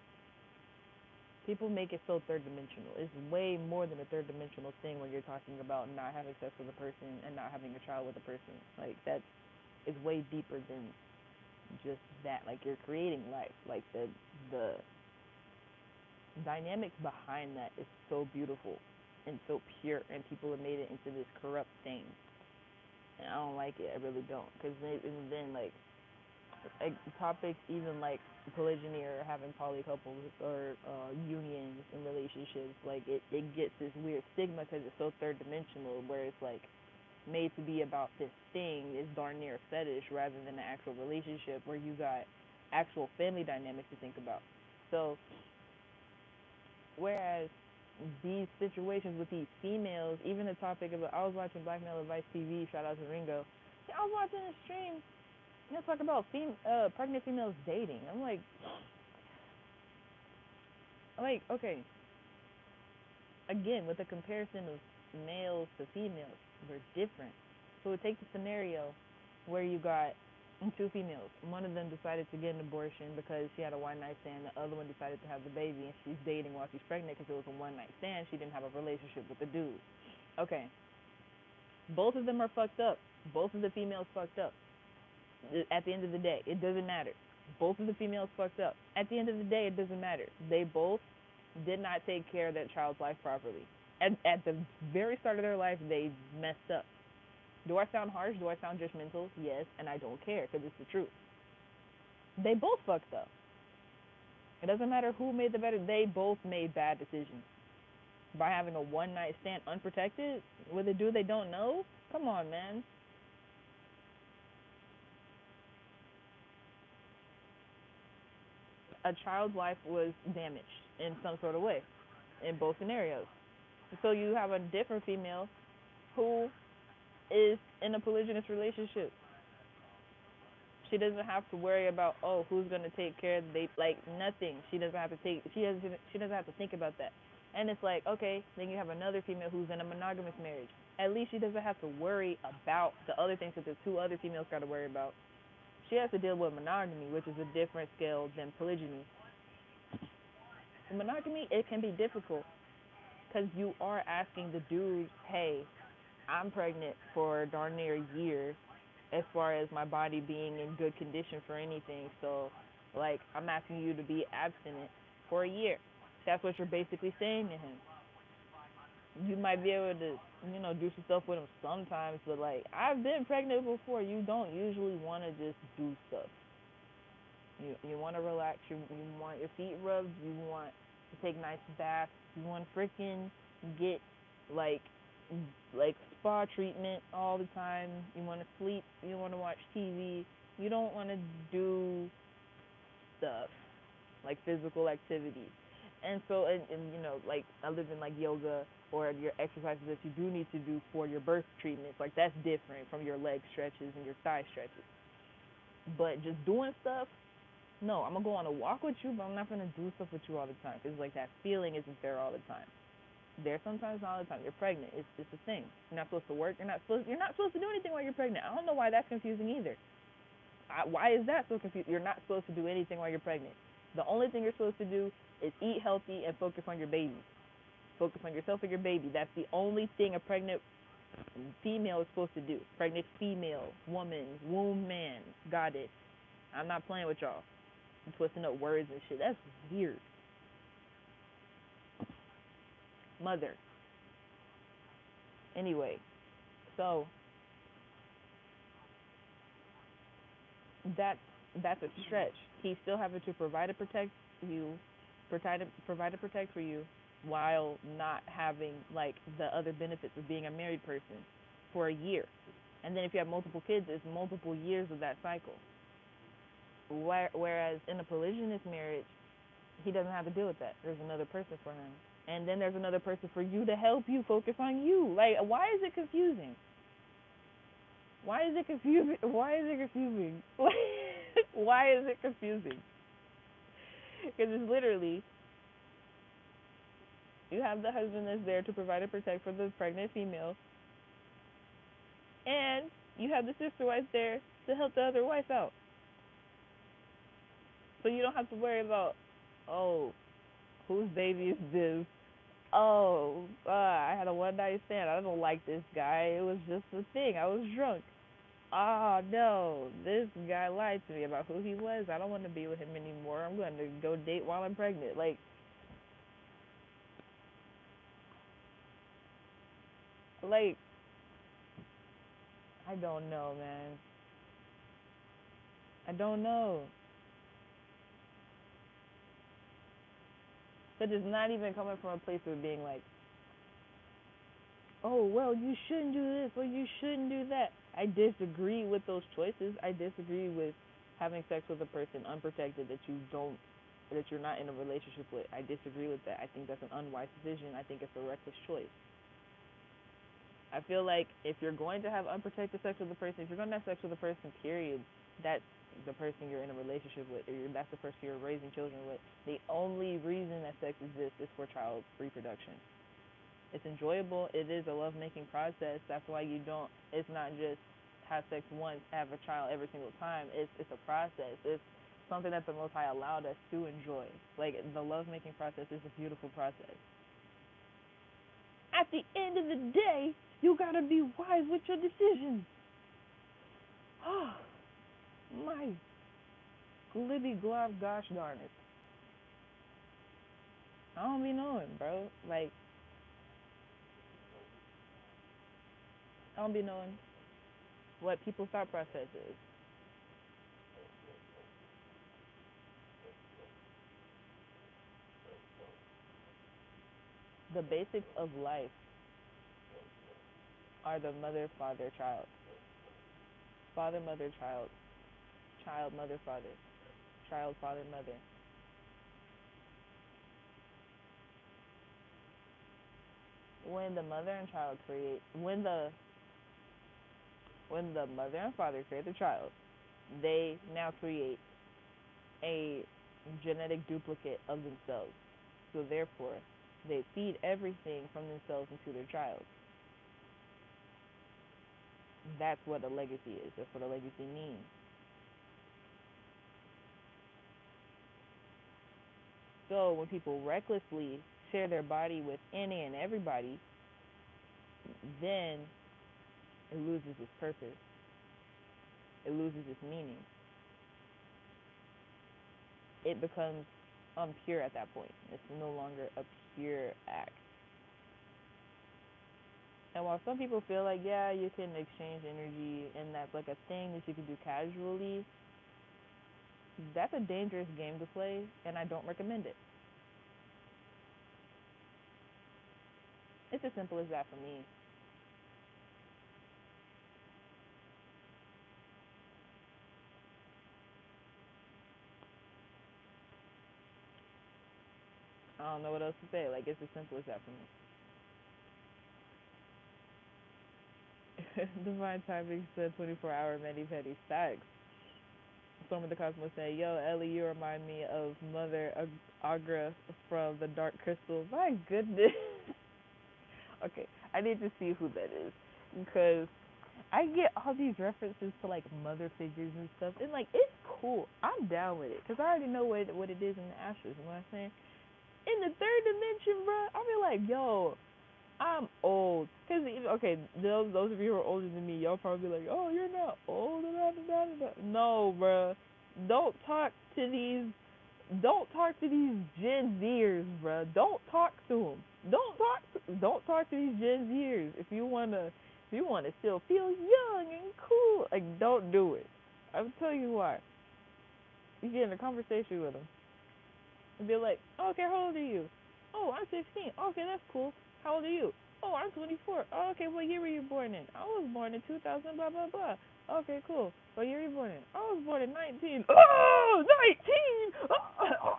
[SPEAKER 1] People make it so third dimensional. It's way more than a third dimensional thing when you're talking about not having sex with a person and not having a child with a person. Like, that's, it's way deeper than just that. Like, you're creating life. Like, the dynamics behind that is so beautiful and so pure, and people have made it into this corrupt thing. And I don't like it. I really don't. Because then, like topics even like polygyny or having poly couples or unions and relationships, like it gets this weird stigma because it's so third dimensional, where it's like made to be about this thing is darn near a fetish rather than an actual relationship where you got actual family dynamics to think about. So whereas these situations with these females, even the topic of I was watching Black Male Advice TV, shout out to Ringo. I was watching a stream, talk about pregnant females dating. I'm like, okay, again, with the comparison of males to females, we're different. So we take the scenario where you got two females. One of them decided to get an abortion because she had a one night stand. The other one decided to have the baby, and she's dating while she's pregnant because it was a one night stand. She didn't have a relationship with the dude. Okay, both of them are fucked up. Both of the females fucked up. At the end of the day, it doesn't matter. Both of the females fucked up. At the end of the day, it doesn't matter. They both did not take care of that child's life properly. At the very start of their life, they messed up. Do I sound harsh? Do I sound judgmental? Yes, and I don't care because it's the truth. They both fucked up. It doesn't matter who made the better. They both made bad decisions by having a one night stand unprotected with a dude they don't know. Come on, man. A child's life was damaged in some sort of way in both scenarios. So you have a different female who is in a polygynous relationship. She doesn't have to worry about, oh, who's gonna take care of the baby, like nothing. She doesn't have to think about that. And it's like, okay, then you have another female who's in a monogamous marriage. At least she doesn't have to worry about the other things that the two other females got to worry about. She has to deal with monogamy, which is a different scale than polygyny. In monogamy, it can be difficult because you are asking the dude, hey, I'm pregnant for darn near a year as far as my body being in good condition for anything. So, like, I'm asking you to be abstinent for a year. That's what you're basically saying to him. You might be able to, do some stuff with him sometimes, but, like, I've been pregnant before. You don't usually want to just do stuff. You want to relax. You want your feet rubbed. You want to take nice baths. You want to freaking get, like, spa treatment all the time. You want to sleep. You want to watch TV. You don't want to do stuff like physical activities. And so, like other than like yoga or your exercises that you do need to do for your birth treatments, like that's different from your leg stretches and your thigh stretches. But just doing stuff, no, I'm gonna go on a walk with you, but I'm not gonna do stuff with you all the time. Cause like that feeling isn't there all the time. There sometimes, not all the time. You're pregnant. It's a thing. You're not supposed to work. You're not supposed to do anything while you're pregnant. I don't know why that's confusing either. Why is that so confusing? You're not supposed to do anything while you're pregnant. The only thing you're supposed to do is eat healthy and focus on your baby. Focus on yourself and your baby. That's the only thing a pregnant female is supposed to do. Pregnant female, woman, womb man, got it. I'm not playing with y'all. I'm twisting up words and shit. That's weird. Mother. Anyway, so that's that's a stretch. He's still having to provide and protect you, provide and protect for you, while not having like the other benefits of being a married person for a year. And then if you have multiple kids, it's multiple years of that cycle. Whereas in a polygynous marriage, he doesn't have to deal with that. There's another person for him. And then there's another person for you to help you focus on you. Like, why is it confusing? Why is it confusing? Why is it confusing? Why is it confusing? Because it's literally, you have the husband that's there to provide and protect for the pregnant female, and you have the sister wife there to help the other wife out. So you don't have to worry about, oh, whose baby is this? Oh, I had a one night stand. I don't like this guy. It was just a thing. I was drunk. Oh no, this guy lied to me about who he was. I don't want to be with him anymore. I'm going to go date while I'm pregnant. Like, I don't know, man. I don't know. But it's not even coming from a place of being like, oh, well, you shouldn't do this or you shouldn't do that. I disagree with those choices. I disagree with having sex with a person unprotected that you're not in a relationship with. I disagree with that. I think that's an unwise decision. I think it's a reckless choice. I feel like if you're going to have unprotected sex with a person, if you're going to have sex with a person, period, that's the person you're in a relationship with, or that's the person you're raising children with. The only reason that sex exists is for child reproduction. It's enjoyable. It is a love-making process. That's why it's not just have sex once, have a child every single time. It's a process. It's something that the Most High allowed us to enjoy. Like, the love-making process is a beautiful process. At the end of the day, you gotta be wise with your decisions. Oh, my glibby glob gosh darn it. I don't be knowing, bro. Like, I don't be knowing what people's thought process is. The basics of life are the mother, father, child. Father, mother, child. Child, mother, father. Child, father, mother. When the mother and child create, when the mother and father create the child, they now create a genetic duplicate of themselves. So therefore, they feed everything from themselves into their child. That's what a legacy is. That's what a legacy means. So when people recklessly share their body with any and everybody, then it loses its purpose. It loses its meaning. It becomes unpure at that point. It's no longer a pure act. And while some people feel like, yeah, you can exchange energy and that's like a thing that you can do casually, that's a dangerous game to play, and I don't recommend it. It's as simple as that for me. I don't know what else to say. Like, it's as simple as that for me. Divine Timing said 24-hour mani-pedi stacks. Storm of the Cosmos said, yo, Ellie, you remind me of Mother Agra from the Dark Crystal. My goodness. Okay, I need to see who that is, because I get all these references to like mother figures and stuff, and like it's cool. I'm down with it because I already know what it is in the astros. You know what I'm saying? In the third dimension, bro, I be like, yo, I'm old. Cause okay, those of you who are older than me, y'all probably be like, oh, you're not old. No, bro, don't talk to these. Don't talk to these Gen Zers, bro. Don't talk to them. Don't talk to these Gen Zers. If you wanna still feel young and cool, like don't do it. I'll tell you why. You get in a conversation with them and be like, oh, okay, how old are you? Oh, I'm 16. Okay, that's cool. How old are you? Oh, I'm 24. Oh, okay, what year were you born in? I was born in 2000, blah, blah, blah. Okay, cool. What year were you born in? I was born in 19. Oh, 19! Oh,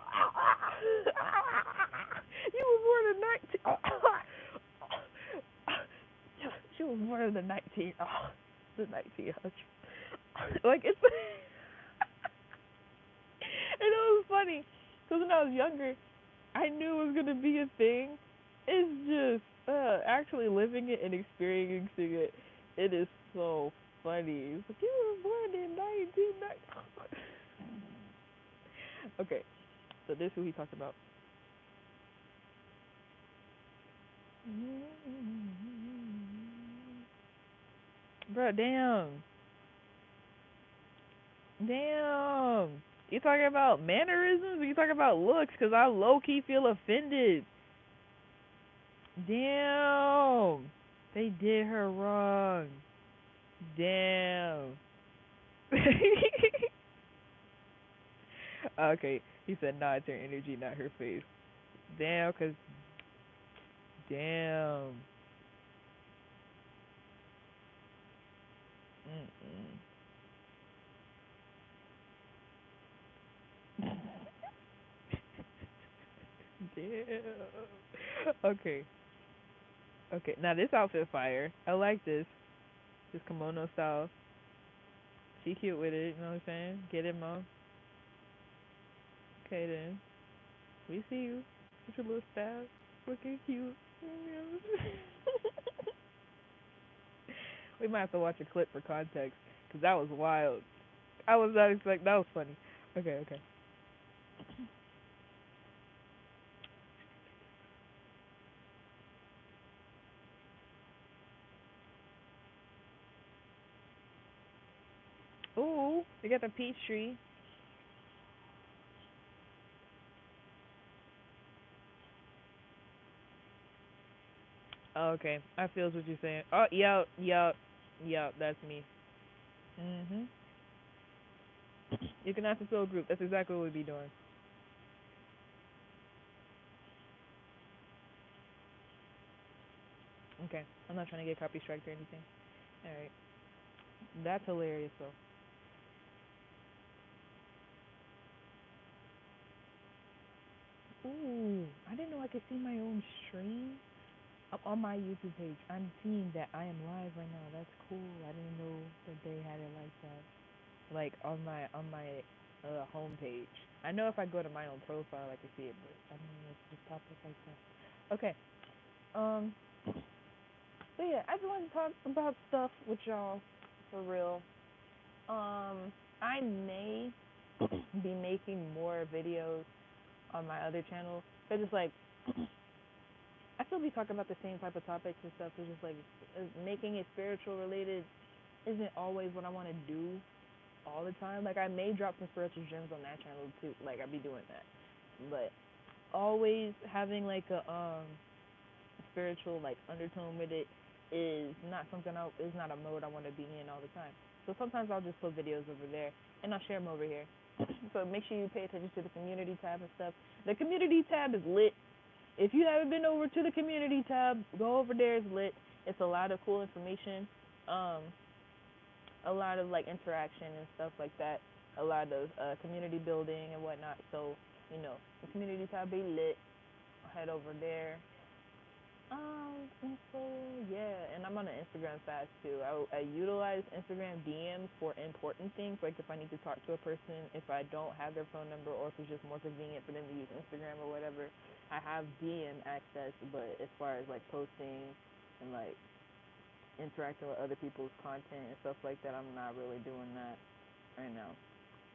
[SPEAKER 1] you were born in 19. She was born in the 19. Oh, the 1900s. Like, it's. And it was funny, because when I was younger, I knew it was going to be a thing. It's just actually living it and experiencing it. It is so funny. It's like, you were born in 1990. Okay, so this is who he talked about. Bro, damn. Damn. You talking about mannerisms or you talking about looks? Because I low-key feel offended. Damn. They did her wrong. Damn. Okay, he said, nah, it's her energy, not her face. Damn, cause damn. Damn. Okay. Okay. Now this outfit fire. I like this. This kimono style. She cute with it. You know what I'm saying? Get it, mom. Okay then. We see you. With your little style. Looking cute. We might have to watch a clip for context, cause that was wild. I was not expecting. That was funny. Okay. Okay. Ooh, they got the peach tree. Oh, okay, I feels what you're saying. Oh, yep, yep, yep. That's me. Mhm. You can ask the soul group. That's exactly what we'd be doing. Okay, I'm not trying to get copy striked or anything. All right, that's hilarious though. Ooh, I didn't know I could see my own stream up on my YouTube page. I'm seeing that I am live right now. That's cool. I didn't know that they had it like that. Like on my home page. I know if I go to my own profile I can see it, but I don't know if it just pop up like that. Okay. Um. So yeah, I just wanted to talk about stuff with y'all for real. I may be making more videos on my other channel, but just like I still be talking about the same type of topics and stuff. It's just like making it spiritual related isn't always what I want to do all the time. Like I may drop some spiritual gems on that channel too. Like I be doing that, but always having like a spiritual like undertone with it is not something I is not a mode I want to be in all the time. So sometimes I'll just put videos over there and I'll share them over here. So make sure you pay attention to the community tab and stuff. The community tab is lit. If you haven't been over to the community tab, go over there. It's lit. It's a lot of cool information. Um, a lot of like interaction and stuff like that. A lot of community building and whatnot. So the community tab be lit. Head over there. And so yeah, and I'm on the Instagram fast too. I utilize Instagram DMs for important things, like if I need to talk to a person, if I don't have their phone number, or if it's just more convenient for them to use Instagram or whatever. I have DM access, but as far as like posting and like interacting with other people's content and stuff like that, I'm not really doing that right now.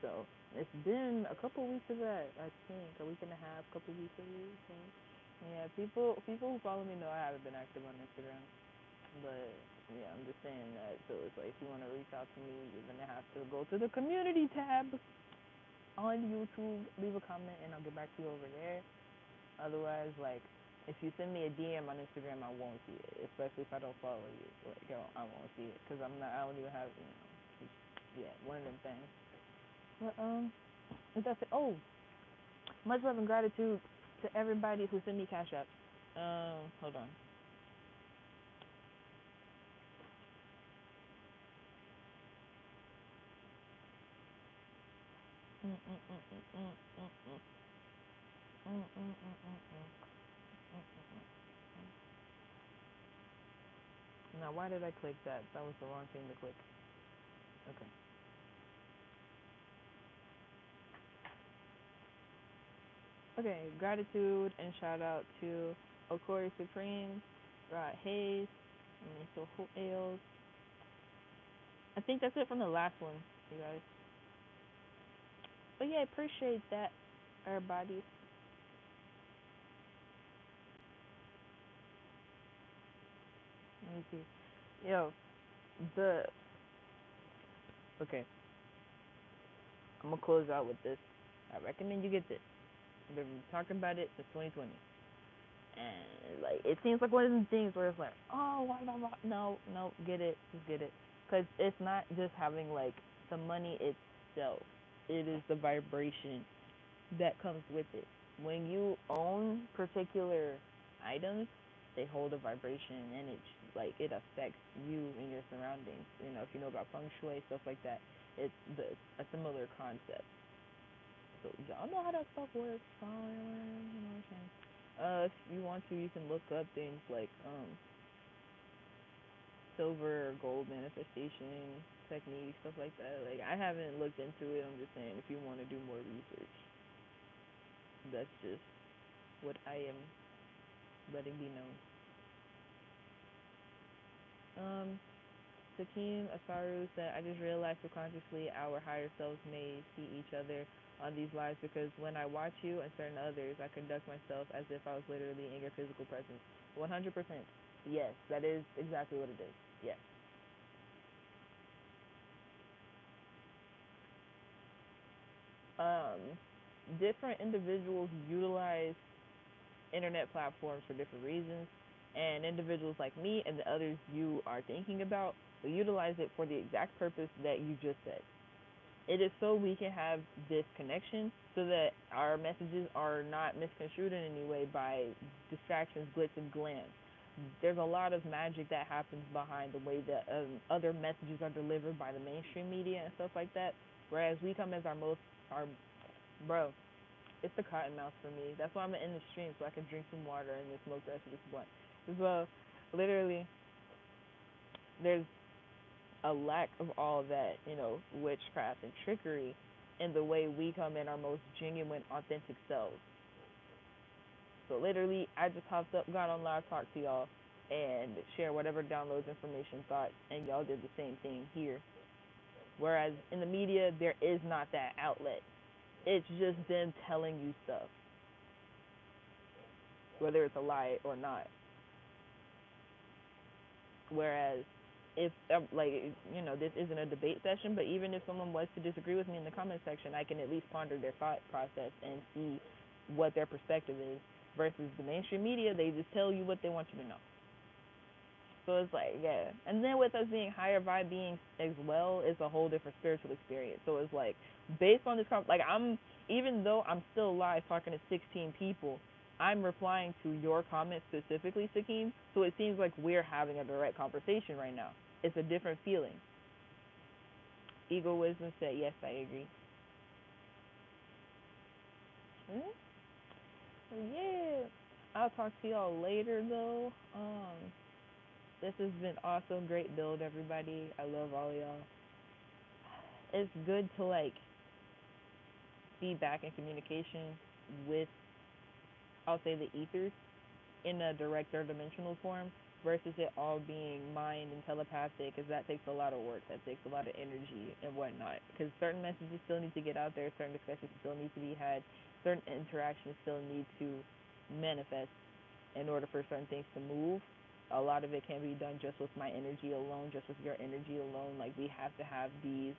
[SPEAKER 1] So it's been a couple weeks of that, I think, a week and a half, couple weeks of it. So yeah, people who follow me know I haven't been active on Instagram, but yeah, I'm just saying that. So it's like if you want to reach out to me, you're gonna have to go to the community tab on YouTube, leave a comment, and I'll get back to you over there. Otherwise, like if you send me a DM on Instagram, I won't see it, especially if I don't follow you. Like I won't see it because I don't even have yeah, one of them things. But that's it. Oh, much love and gratitude to everybody who sent me cash apps. Hold on. Now, why did I click that? That was the wrong thing to click. Okay. Okay. Gratitude and shout out to Okori Supreme, Rod Hayes, and so Hope Ales. I think that's it from the last one, you guys. But yeah, I appreciate that, everybody. Let me see. Yo, the okay. I'm gonna close out with this. I recommend you get this. I've been talking about it since 2020, and like it seems like one of those things where it's like, oh, why, no, no, get it, just get it, because it's not just having like the money itself. It is the vibration that comes with it. When you own particular items, they hold a vibration, and it affects you and your surroundings. If you know about feng shui stuff like that, a similar concept. So y'all know how that stuff works. You know what I'm saying? If you want to, you can look up things like silver or gold manifestation techniques, stuff like that. Like I haven't looked into it. I'm just saying if you want to do more research, that's just what I am letting be known. Sakim Asaru said, I just realized subconsciously our higher selves may see each other on these lives because when I watch you and certain others, I conduct myself as if I was literally in your physical presence. 100%. Yes, that is exactly what it is. Yes. Um, Different individuals utilize internet platforms for different reasons. And individuals like me and the others you are thinking about will utilize it for the exact purpose that you just said. It is so we can have this connection so that our messages are not misconstrued in any way by distractions, glitz, and glams. There's a lot of magic that happens behind the way that other messages are delivered by the mainstream media and stuff like that. Whereas we come as our bro, it's the cotton mouth for me. That's why I'm in the stream so I can drink some water and then smoke the rest of this blunt. As well, literally, there's a lack of all that, witchcraft and trickery in the way we come in our most genuine, authentic selves. So literally, I just hopped up, got on live, talked to y'all, and share whatever downloads, information, thoughts, and y'all did the same thing here. Whereas in the media, there is not that outlet. It's just them telling you stuff, whether it's a lie or not. Whereas if this isn't a debate session, but even if someone was to disagree with me in the comment section, I can at least ponder their thought process and see what their perspective is. Versus the mainstream media, they just tell you what they want you to know. So it's like, yeah. And then with us being higher vibe beings as well, it's a whole different spiritual experience. So it's like, based on this, even though I'm still live talking to 16 people, I'm replying to your comments specifically, Sakeem. So it seems like we're having a direct conversation right now. It's a different feeling. Ego Wisdom said, yes, I agree. Mm-hmm. So yeah, I'll talk to y'all later though. This has been awesome, great build, everybody. I love all y'all. It's good to be back in communication with, I'll say, the ethers in a direct third dimensional form versus it all being mind and telepathic, because that takes a lot of work, that takes a lot of energy and whatnot. Because certain messages still need to get out there, certain discussions still need to be had, certain interactions still need to manifest in order for certain things to move. A lot of it can be done just with my energy alone, just with your energy alone. Like, we have to have these,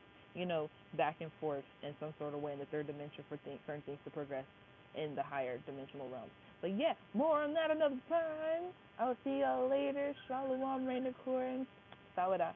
[SPEAKER 1] back and forth in some sort of way in the third dimension for certain things to progress in the higher dimensional realms. But yeah, more on that another time. I'll see y'all later. Shalom, Rain Corin. Sawada.